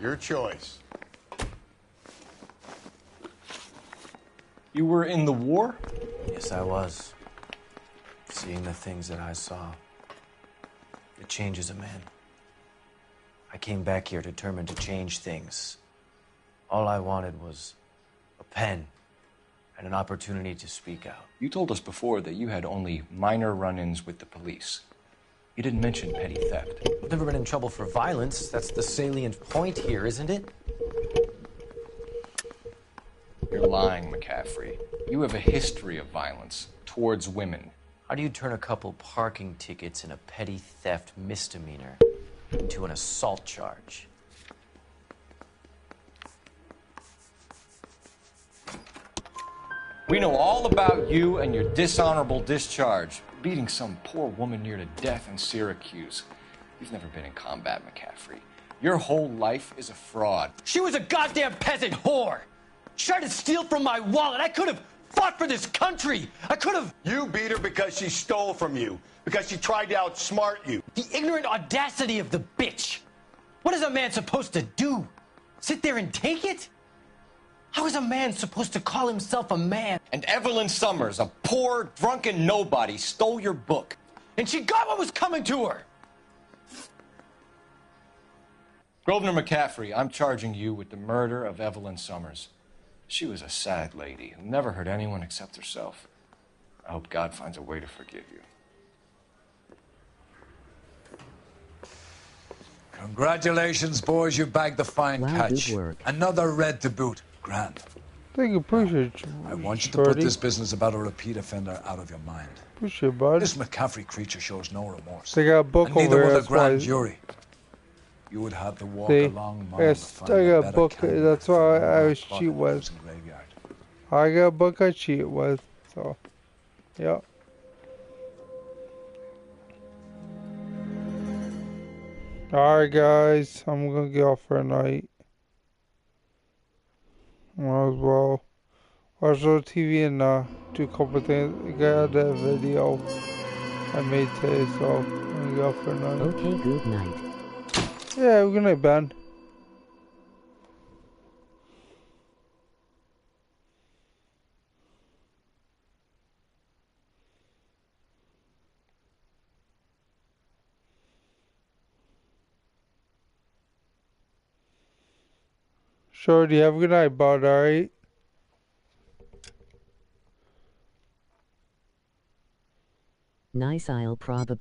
Your choice. You were in the war? Yes, I was. Seeing the things that I saw, it changes a man. I came back here determined to change things. All I wanted was a pen and an opportunity to speak out. You told us before that you had only minor run-ins with the police. You didn't mention petty theft. I've never been in trouble for violence. That's the salient point here, isn't it? You're lying, McCaffrey. You have a history of violence towards women. How do you turn a couple parking tickets and a petty theft misdemeanor into an assault charge? We know all about you and your dishonorable discharge, beating some poor woman near to death in Syracuse. You've never been in combat, McCaffrey. Your whole life is a fraud. She was a goddamn peasant whore! She tried to steal from my wallet. I could have fought for this country. I could have... You beat her because she stole from you, because she tried to outsmart you. The ignorant audacity of the bitch. What is a man supposed to do? Sit there and take it? How is a man supposed to call himself a man? And Evelyn Summers, a poor, drunken nobody, stole your book. And she got what was coming to her. Grosvenor McCaffrey, I'm charging you with the murder of Evelyn Summers. She was a sad lady who never hurt anyone except herself. I hope God finds a way to forgive you. Congratulations, boys. You bagged the fine catch. Good work. Another red to boot. Grand. Thank you, appreciate you. I want you to put this business about a repeat offender out of your mind. Appreciate it, bud. This McCaffrey creature shows no remorse. They got a book and neither over will there, the that's grand why. jury. You would have to walk See, a long mile yes, to find I got a a better book. candidate That's for why the I Noire was plot cheat in with. the graveyard. I got a book I cheat with. So, yeah. Alright, guys, I'm gonna get off for a night. Might as well watch a little TV and do a couple things. I got that video I made today, so I'm gonna get off for a night. Okay, good night. Yeah, good night, Ben. Shorty, have a good night, bud, alright? Nice, I'll probably.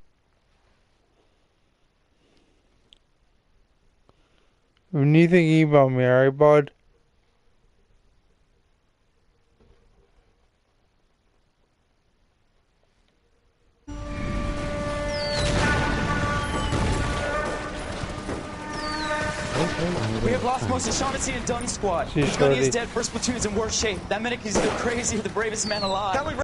If anything, email me, alright, bud? We have lost most of Shaughnessy and Dunn's squad. She's Gunny is ready. dead, first platoon's in worse shape. That medic is either crazy or the bravest man alive.